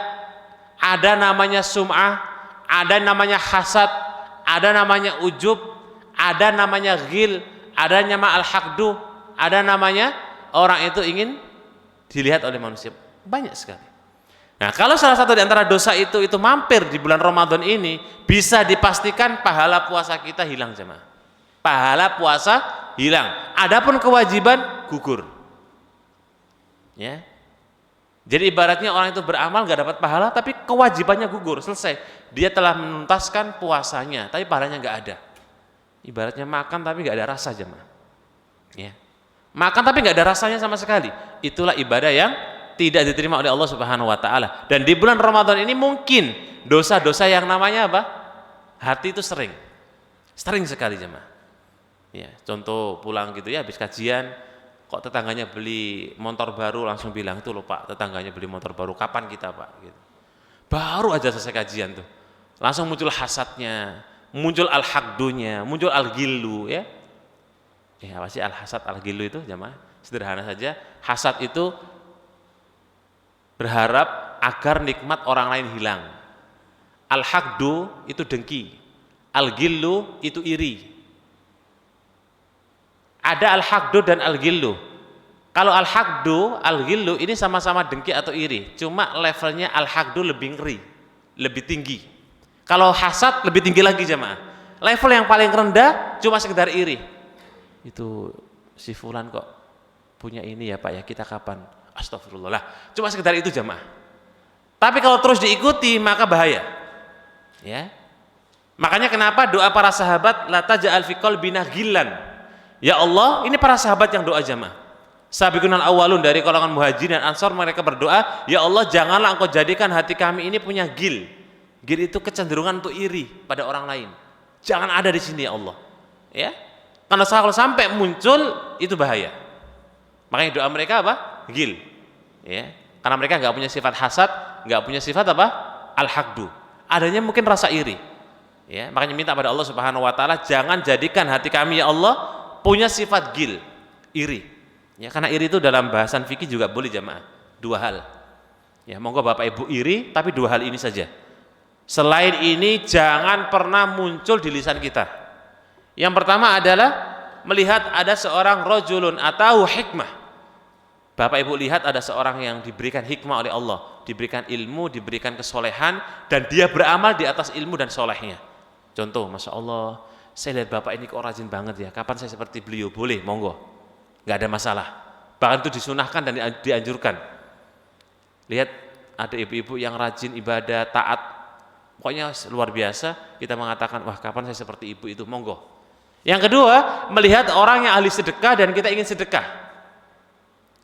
ada namanya sum'ah, ada namanya hasad, ada namanya ujub, ada namanya ghil, ada nama al-haqdu, ada namanya orang itu ingin dilihat oleh manusia. Banyak sekali. Nah, kalau salah satu di antara dosa itu mampir di bulan Ramadan ini, bisa dipastikan pahala puasa kita hilang jemaah. Pahala puasa hilang. Adapun kewajiban gugur. Ya. Jadi ibaratnya orang itu beramal nggak dapat pahala, tapi kewajibannya gugur, selesai. Dia telah menuntaskan puasanya, tapi pahalanya nggak ada. Ibaratnya makan tapi nggak ada rasa, jemaah. Ya. Makan tapi nggak ada rasanya sama sekali. Itulah ibadah yang tidak diterima oleh Allah Subhanahu Wa Taala. Dan di bulan Ramadan ini mungkin dosa-dosa yang namanya apa? Hati itu sering sekali, jemaah. Ya, contoh pulang gitu ya, habis kajian, kok tetangganya beli motor baru, langsung bilang, itu loh Pak, tetangganya beli motor baru, kapan kita Pak? Gitu. Baru aja selesai kajian tuh, langsung muncul hasadnya, muncul al-haqdunya, muncul al-gillu, ya. Apa sih al-hasad, al-gillu itu, jemaah? Sederhana saja, hasad itu berharap agar nikmat orang lain hilang. Al-haqdu itu dengki, al-gillu itu iri. Ada al-haqdu dan al-gillu. Kalau al-haqdu, al-gillu ini sama-sama dengki atau iri, cuma levelnya al-haqdu lebih ngeri, lebih tinggi. Kalau hasad lebih tinggi lagi, jemaah. Level yang paling rendah cuma sekedar iri. Itu si fulan kok punya ini ya Pak ya, kita kapan? Astagfirullah lah. Cuma sekedar itu, jemaah. Tapi kalau terus diikuti maka bahaya. Ya. Makanya kenapa doa para sahabat, la taj'al fi qalbina ghillan. Ya Allah, ini para sahabat yang doa, jemaah. Sabiqunal awwalun dari kalangan muhajirin dan ansor, mereka berdoa, ya Allah janganlah engkau jadikan hati kami ini punya gil. Gil itu kecenderungan untuk iri pada orang lain. Jangan ada di sini ya Allah. Ya. Karena kalau sampai muncul itu bahaya. Makanya doa mereka apa? Gil. Ya. Karena mereka nggak punya sifat hasad, nggak punya sifat apa? Al-haqdu. Adanya mungkin rasa iri. Ya, makanya minta pada Allah Subhanahu Wa Taala, jangan jadikan hati kami ya Allah punya sifat gil, iri. Ya, karena iri itu dalam bahasan fikih juga boleh, jemaah. Dua hal. Ya, monggo Bapak Ibu iri, tapi dua hal ini saja. Selain ini jangan pernah muncul di lisan kita. Yang pertama adalah melihat ada seorang rajulun atau hikmah. Bapak Ibu lihat ada seorang yang diberikan hikmah oleh Allah, diberikan ilmu, diberikan kesolehan, dan dia beramal di atas ilmu dan solehnya. Contoh, Masya Allah, saya lihat Bapak ini kok rajin banget ya, kapan saya seperti beliau? Boleh, monggo, nggak ada masalah. Bahkan itu disunahkan dan dianjurkan. Lihat ada ibu-ibu yang rajin ibadah, taat, pokoknya luar biasa, kita mengatakan, wah kapan saya seperti ibu itu, monggo. Yang kedua, melihat orang yang ahli sedekah dan kita ingin sedekah.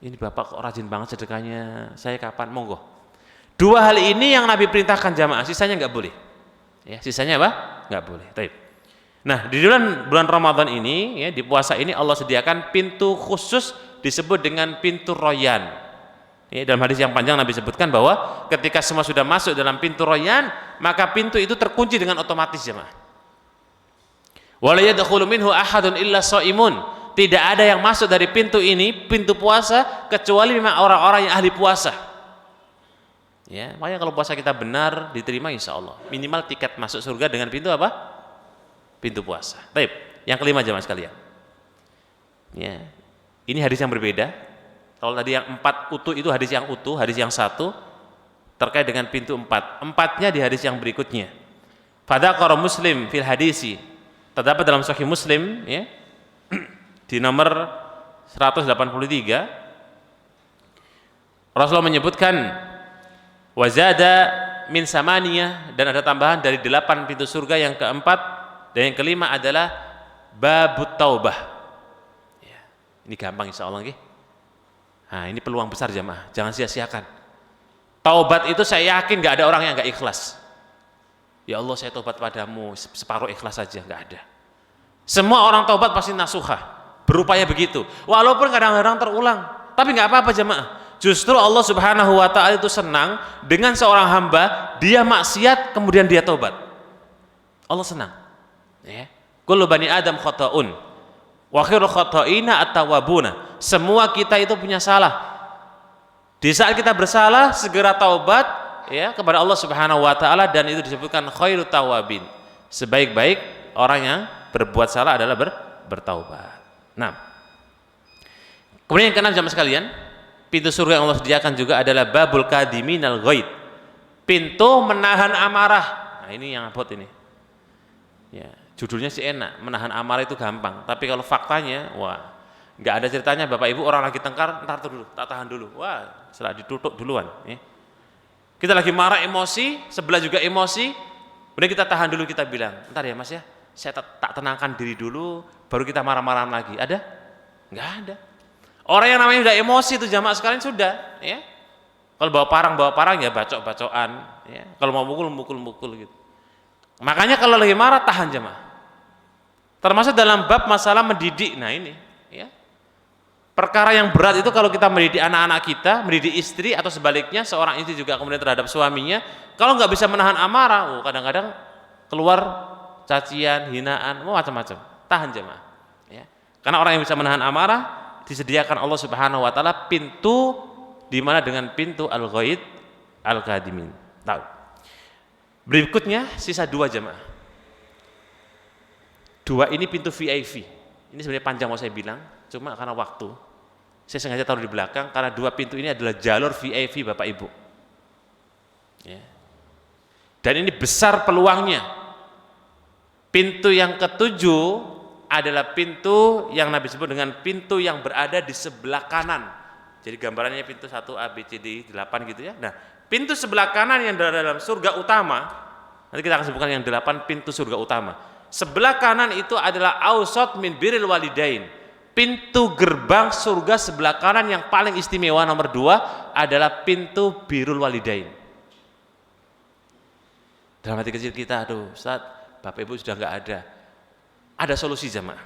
Ini Bapak kok rajin banget sedekahnya, saya kapan, monggo. Dua hal ini yang Nabi perintahkan, jamaah, sisanya nggak boleh. Ya, sisanya apa? Nggak boleh. Baik. Nah, di bulan Ramadan ini, ya, di puasa ini Allah sediakan pintu khusus disebut dengan pintu Royan. Ya, dalam hadis yang panjang Nabi sebutkan bahwa ketika semua sudah masuk dalam pintu Royan, maka pintu itu terkunci dengan otomatis, jemaah. Wala yadkhulu minhu ahadun illa shaimun. Tidak ada yang masuk dari pintu ini, pintu puasa, kecuali memang orang-orang yang ahli puasa. Ya, makanya kalau puasa kita benar diterima insya Allah. Minimal tiket masuk surga dengan pintu apa? Pintu puasa. Baik. Yang kelima, jemaah sekalian. Ya, ini hadis yang berbeda. Kalau tadi yang 4 utuh itu hadis yang utuh, hadis yang 1 terkait dengan pintu 4. 4-nya di hadis yang berikutnya. Fadzakara Muslim fil hadisi. Terdapat dalam Sahih Muslim, ya, di nomor 183, Rasulullah menyebutkan wazada min samaniyah, dan ada tambahan dari 8 pintu surga. Yang keempat dan yang kelima adalah babut taubah. Ya, ini gampang insya Allah. Nah, ini peluang besar, jamaah, jangan sia-siakan. Taubat itu saya yakin gak ada orang yang gak ikhlas. Ya Allah, saya taubat padamu, separuh ikhlas saja, gak ada. Semua orang taubat pasti nasuha, berupaya begitu. Walaupun kadang-kadang terulang, tapi nggak apa-apa, jemaah. Justru Allah Subhanahu Wa Taala itu senang dengan seorang hamba dia maksiat kemudian dia taubat. Allah senang. Ya. Kullu bani Adam khata'un wa khairul khata'ina at-tawwabuna. Semua kita itu punya salah. Di saat kita bersalah segera taubat, ya, kepada Allah Subhanahu Wa Taala, dan itu disebutkan khairut tawabin. Sebaik-baik orang yang berbuat salah adalah bertaubat. Nah, kemudian yang keenam, jamaah sekalian, pintu surga yang Allah sediakan juga adalah babul kadiminal ghaid, pintu menahan amarah. Nah, ini yang abot ini. Ya, Judulnya sih enak, menahan amarah itu gampang. Tapi kalau faktanya, wah, nggak ada ceritanya Bapak Ibu orang lagi tengkar, ntar dulu, tak tahan dulu. Wah, setelah ditutup duluan. Ya. Kita lagi marah emosi, sebelah juga emosi, kemudian kita tahan dulu, kita bilang, ntar ya Mas ya, saya tak tenangkan diri dulu, baru kita marah-marahan lagi. Ada? Nggak ada. Orang yang namanya udah emosi itu jamaah sekalian sudah. Ya. Kalau bawa parang ya bacok-bacokan. Ya. Kalau mau mukul gitu. Makanya kalau lagi marah tahan jamaah. Termasuk dalam bab masalah mendidik. Nah ini, ya. Perkara yang berat itu kalau kita mendidik anak-anak kita, mendidik istri atau sebaliknya seorang istri juga kemudian terhadap suaminya, kalau nggak bisa menahan amarah, kadang-kadang keluar cacian, hinaan, macam-macam. Tahan jemaah. Ya. Karena orang yang bisa menahan amarah disediakan Allah Subhanahu Wa Taala pintu di mana dengan pintu al-ghaid al-qadimin. Tahu. Berikutnya sisa 2 jemaah. 2 ini pintu VIP. Ini sebenarnya panjang mau saya bilang, cuma karena waktu saya sengaja taruh di belakang karena 2 pintu ini adalah jalur VIP Bapak Ibu. Ya. Dan ini besar peluangnya. Pintu yang ke-7 adalah pintu yang Nabi sebut dengan pintu yang berada di sebelah kanan. Jadi gambarannya pintu 1 A B C D 8 gitu ya. Nah, pintu sebelah kanan yang berada dalam surga utama, nanti kita akan sebutkan yang 8 pintu surga utama. Sebelah kanan itu adalah ausat min birril walidain. Pintu gerbang surga sebelah kanan yang paling istimewa nomor 2 adalah pintu birrul walidain. Dalam hati kecil kita, aduh Ustaz, Bapak Ibu sudah enggak ada. Ada solusi jamaah.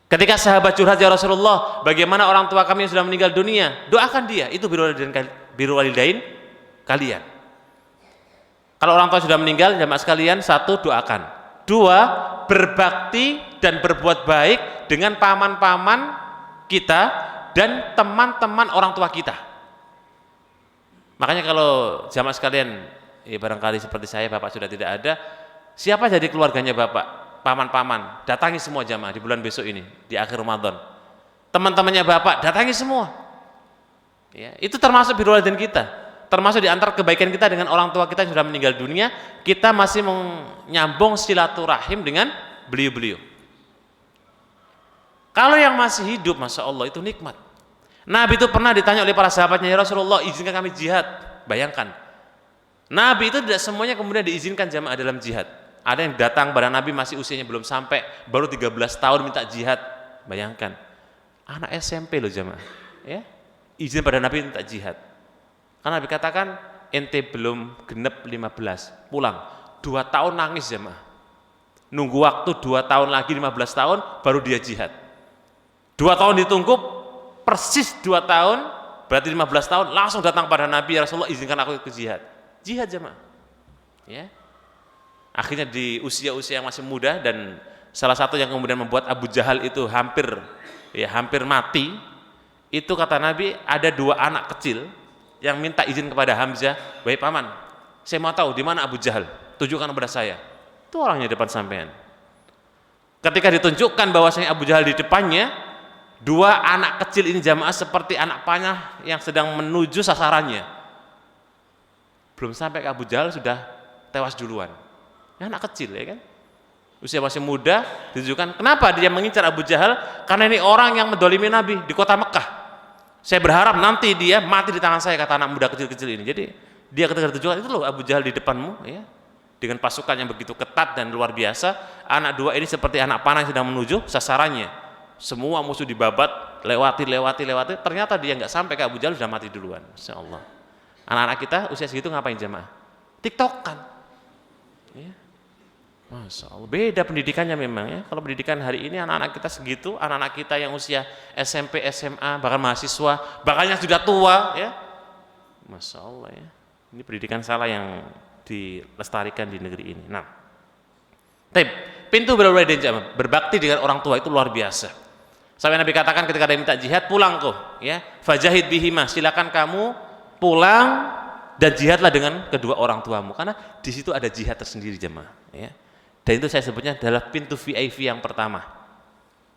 Ketika sahabat curhat, ya Rasulullah, bagaimana orang tua kami yang sudah meninggal dunia? Doakan dia, itu birrul walidain kalian. Kalau orang tua sudah meninggal, jamaah sekalian, 1 doakan. 2, berbakti dan berbuat baik dengan paman-paman kita dan teman-teman orang tua kita. Makanya kalau jamaah sekalian, barangkali seperti saya, Bapak sudah tidak ada, siapa jadi keluarganya Bapak? Paman-paman, datangi semua jamaah di bulan besok ini, di akhir Ramadan. Teman-temannya Bapak, datangi semua. Ya, itu termasuk birrul walidain kita. Termasuk di antara kebaikan kita dengan orang tua kita yang sudah meninggal dunia, kita masih menyambung silaturahim dengan beliau-beliau. Kalau yang masih hidup, Masya Allah, itu nikmat. Nabi itu pernah ditanya oleh para sahabatnya, ya Rasulullah, izinkan kami jihad. Bayangkan, Nabi itu tidak semuanya kemudian diizinkan jamaah dalam jihad. Ada yang datang pada Nabi masih usianya belum sampai, baru 13 tahun minta jihad. Bayangkan, anak SMP loh jamaah, ya, izin pada Nabi minta jihad. Karena Nabi katakan, ente belum genep 15, pulang. 2 tahun nangis jemaah. Nunggu waktu 2 tahun lagi, 15 tahun, baru dia jihad. 2 tahun ditunggu, persis 2 tahun, berarti 15 tahun, langsung datang pada Nabi, ya Rasulullah, izinkan aku ke jihad. Jihad jemaah. Ya. Akhirnya di usia-usia yang masih muda, dan salah satu yang kemudian membuat Abu Jahal itu hampir mati, itu kata Nabi, ada 2 anak kecil, yang minta izin kepada Hamzah, baik paman, saya mau tahu di mana Abu Jahal, tunjukkan kepada saya. Itu orangnya di depan sampean. Ketika ditunjukkan bahwasanya Abu Jahal di depannya, 2 anak kecil ini jamaah seperti anak panah yang sedang menuju sasarannya. Belum sampai ke Abu Jahal sudah tewas duluan. Ini anak kecil ya kan, usia masih muda, ditunjukkan. Kenapa dia mengincar Abu Jahal? Karena ini orang yang mendolimi Nabi di kota Mekah. Saya berharap nanti dia mati di tangan saya, kata anak muda kecil-kecil ini. Jadi dia ketika ditunjukkan, itu loh Abu Jahal di depanmu, ya, dengan pasukan yang begitu ketat dan luar biasa. Anak 2 ini seperti anak panah yang sedang menuju sasarannya. Semua musuh dibabat, lewati. Ternyata dia nggak sampai ke Abu Jahal, sudah mati duluan. Masya Allah. Anak-anak kita usia segitu ngapain jamaah? TikTokan. Ya. Masya Allah, beda pendidikannya memang ya. Kalau pendidikan hari ini anak-anak kita segitu, anak-anak kita yang usia SMP, SMA, bahkan mahasiswa, bahkan yang sudah tua ya. Masya Allah ya. Ini pendidikan salah yang dilestarikan di negeri ini. Nah, pintu birrul walidain jamaah, berbakti dengan orang tua itu luar biasa. Sampai Nabi katakan ketika ada yang minta jihad, pulang kok ya. Fajahid bihima, silakan kamu pulang dan jihadlah dengan kedua orang tuamu, karena di situ ada jihad tersendiri jamaah ya. Dan itu saya sebutnya adalah pintu VIP yang pertama,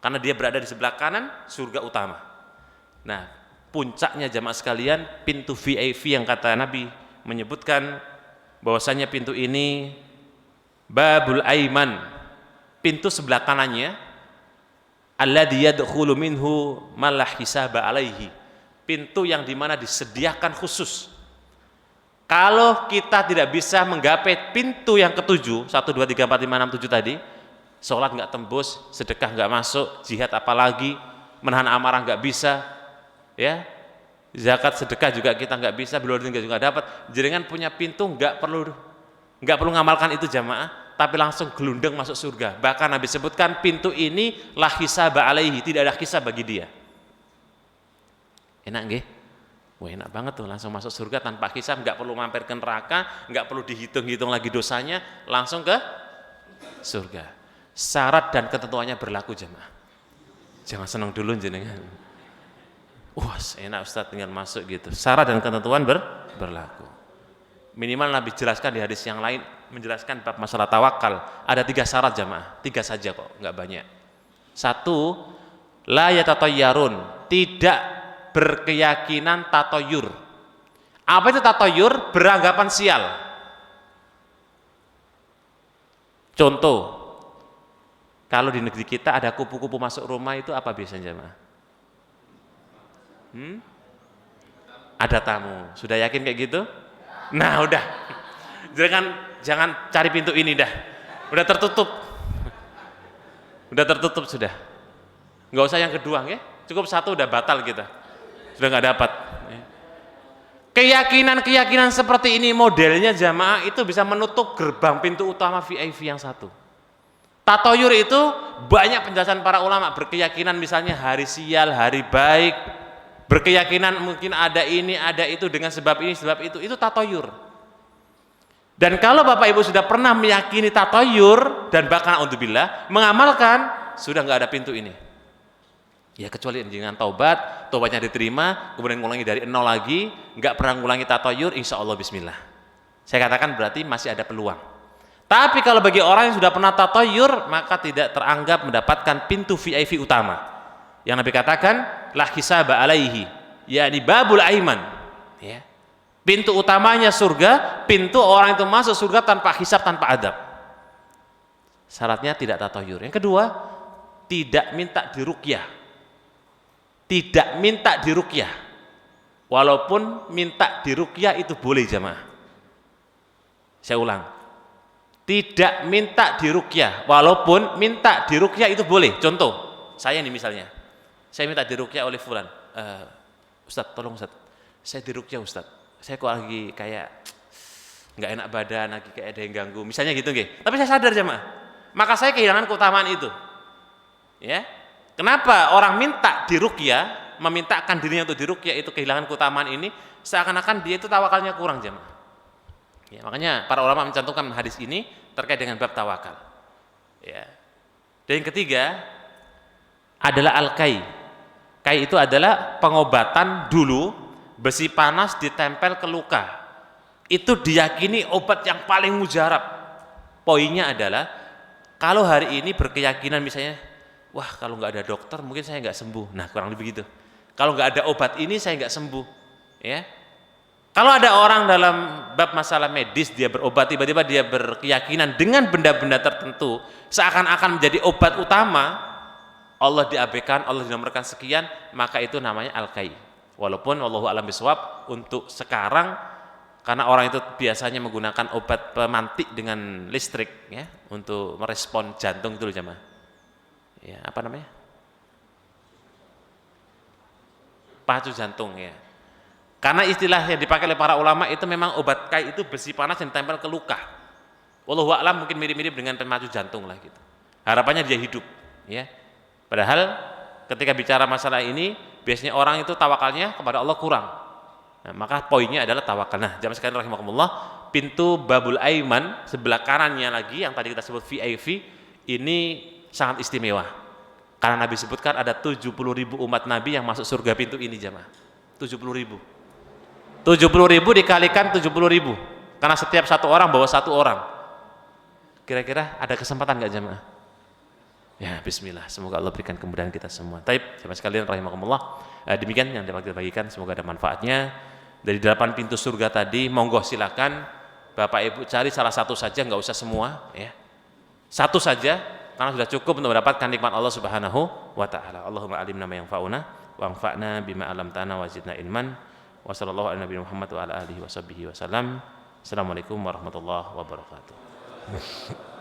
karena dia berada di sebelah kanan surga utama. Nah, puncaknya jamaah sekalian, pintu VIP yang kata Nabi menyebutkan bahwasanya pintu ini babul aiman, pintu sebelah kanannya, alladzi yadkhulu minhu man la hisaba alaihi, pintu yang dimana disediakan khusus. Kalau kita tidak bisa menggapai pintu yang ketujuh, 1, 2, 3, 4, 5, 6, 7 tadi, sholat nggak tembus, sedekah nggak masuk, jihad apalagi, menahan amarah nggak bisa, ya, zakat sedekah juga kita nggak bisa, belum juga dapat. Jenengan punya pintu nggak perlu ngamalkan itu jamaah, tapi langsung gelundeng masuk surga. Bahkan Nabi sebutkan pintu ini la hisaba alaihi, tidak ada hisab bagi dia. Enak nggih? Wah, enak banget tuh, langsung masuk surga tanpa hisab, nggak perlu mampir ke neraka, nggak perlu dihitung-hitung lagi dosanya, langsung ke surga. Syarat dan ketentuannya berlaku jemaah. Jangan senang dulu jenengan. Wah, enak Ustaz tinggal masuk gitu. Syarat dan ketentuan berlaku. Minimal Nabi jelaskan di hadis yang lain, menjelaskan bab masalah tawakal. Ada 3 syarat jemaah, 3 saja kok, nggak banyak. 1, la yatatayyarun, tidak berkeyakinan tatoyur. Apa itu tatoyur? Beranggapan sial. Contoh, kalau di negeri kita ada kupu-kupu masuk rumah, itu apa biasanya jemaah? Ada tamu. Sudah yakin kayak gitu? Nah, udah. Jangan cari pintu ini dah. Udah tertutup. Udah tertutup sudah. Nggak usah yang kedua ya. Cukup 1 udah batal kita. Sudah nggak dapat. Keyakinan seperti ini modelnya jamaah itu bisa menutup gerbang pintu utama VIP yang 1. Tatoyur itu banyak penjelasan para ulama, berkeyakinan misalnya hari sial, hari baik, berkeyakinan mungkin ada ini, ada itu dengan sebab ini, sebab itu tatoyur. Dan kalau Bapak Ibu sudah pernah meyakini tatoyur dan bahkan naudzubillah mengamalkan, sudah nggak ada pintu ini. Ya kecuali dengan taubatnya diterima, kemudian ngulangi dari 0 lagi, nggak pernah ngulangi tatoyur, insya Allah bismillah. Saya katakan berarti masih ada peluang. Tapi kalau bagi orang yang sudah pernah tatoyur, maka tidak teranggap mendapatkan pintu VIP utama. Yang Nabi katakan, la hisaba alaihi, yakni babul aiman. Ya. Pintu utamanya surga, pintu orang itu masuk surga tanpa hisab, tanpa adab. Syaratnya tidak tatoyur. Yang kedua, tidak minta diruqyah. Tidak minta diruqyah. Walaupun minta diruqyah itu boleh jamaah. Saya ulang. Tidak minta diruqyah, walaupun minta diruqyah itu boleh. Contoh, saya ini misalnya, saya minta diruqyah oleh fulan, Ustadz, tolong Ustadz, saya diruqyah Ustadz, saya kok lagi kayak nggak enak badan, lagi kayak ada yang ganggu, misalnya gitu nggih. Tapi saya sadar jemaah, maka saya kehilangan keutamaan itu. Ya, kenapa orang minta diruqyah, memintakan dirinya untuk diruqyah itu kehilangan keutamaan ini, seakan-akan dia itu tawakalnya kurang jemaah. Ya, makanya para ulama mencantumkan hadis ini terkait dengan bab tawakal. Ya. Dan yang ketiga adalah al-kai. Kai itu adalah pengobatan dulu besi panas ditempel ke luka. Itu diyakini obat yang paling mujarab. Poinnya adalah kalau hari ini berkeyakinan misalnya, wah kalau nggak ada dokter mungkin saya nggak sembuh. Nah kurang lebih gitu. Kalau nggak ada obat ini saya nggak sembuh. Ya. Kalau ada orang dalam bab masalah medis, dia berobat, tiba-tiba dia berkeyakinan dengan benda-benda tertentu, seakan-akan menjadi obat utama, Allah diabaikan, Allah dinomorkan sekian, maka itu namanya al-kai. Walaupun wallahu a'lam bishawab, untuk sekarang, karena orang itu biasanya menggunakan obat pemantik dengan listrik, ya, untuk merespon jantung itu loh jemaah. Ya, apa namanya? Pacu jantung, ya. Karena istilah yang dipakai oleh para ulama itu memang obat kai itu besi panas yang ditempel ke luka. Wallahu a'lam mungkin mirip-mirip dengan pemacu jantung lah gitu. Harapannya dia hidup, ya. Padahal ketika bicara masalah ini biasanya orang itu tawakalnya kepada Allah kurang. Nah, maka poinnya adalah tawakal. Nah, jamaah sekalian rahimakumullah, pintu babul aiman sebelah kanannya lagi yang tadi kita sebut VIP ini sangat istimewa. Karena Nabi sebutkan ada 70.000 umat Nabi yang masuk surga pintu ini jamaah. 70.000. 70.000 dikalikan 70.000, karena setiap 1 orang bawa 1 orang. Kira-kira ada kesempatan nggak jemaah? Ya bismillah, semoga Allah berikan kemudahan kita semua. Taib, jemaah sekalian rahimakumullah, demikian yang dapat kita bagikan, semoga ada manfaatnya. Dari 8 pintu surga tadi, monggo silakan Bapak Ibu cari salah satu saja, nggak usah semua, ya. 1 saja, karena sudah cukup untuk mendapatkan nikmat Allah Subhanahu wa taala. Allahumma alimna ma yanfa'una wa anfa'na bima 'allamtana wa zidna ilman. Wa sallallahu ala nabiyina Muhammad wa ala alihi wa sahbihi wasallam. Assalamualaikum warahmatullahi wabarakatuh.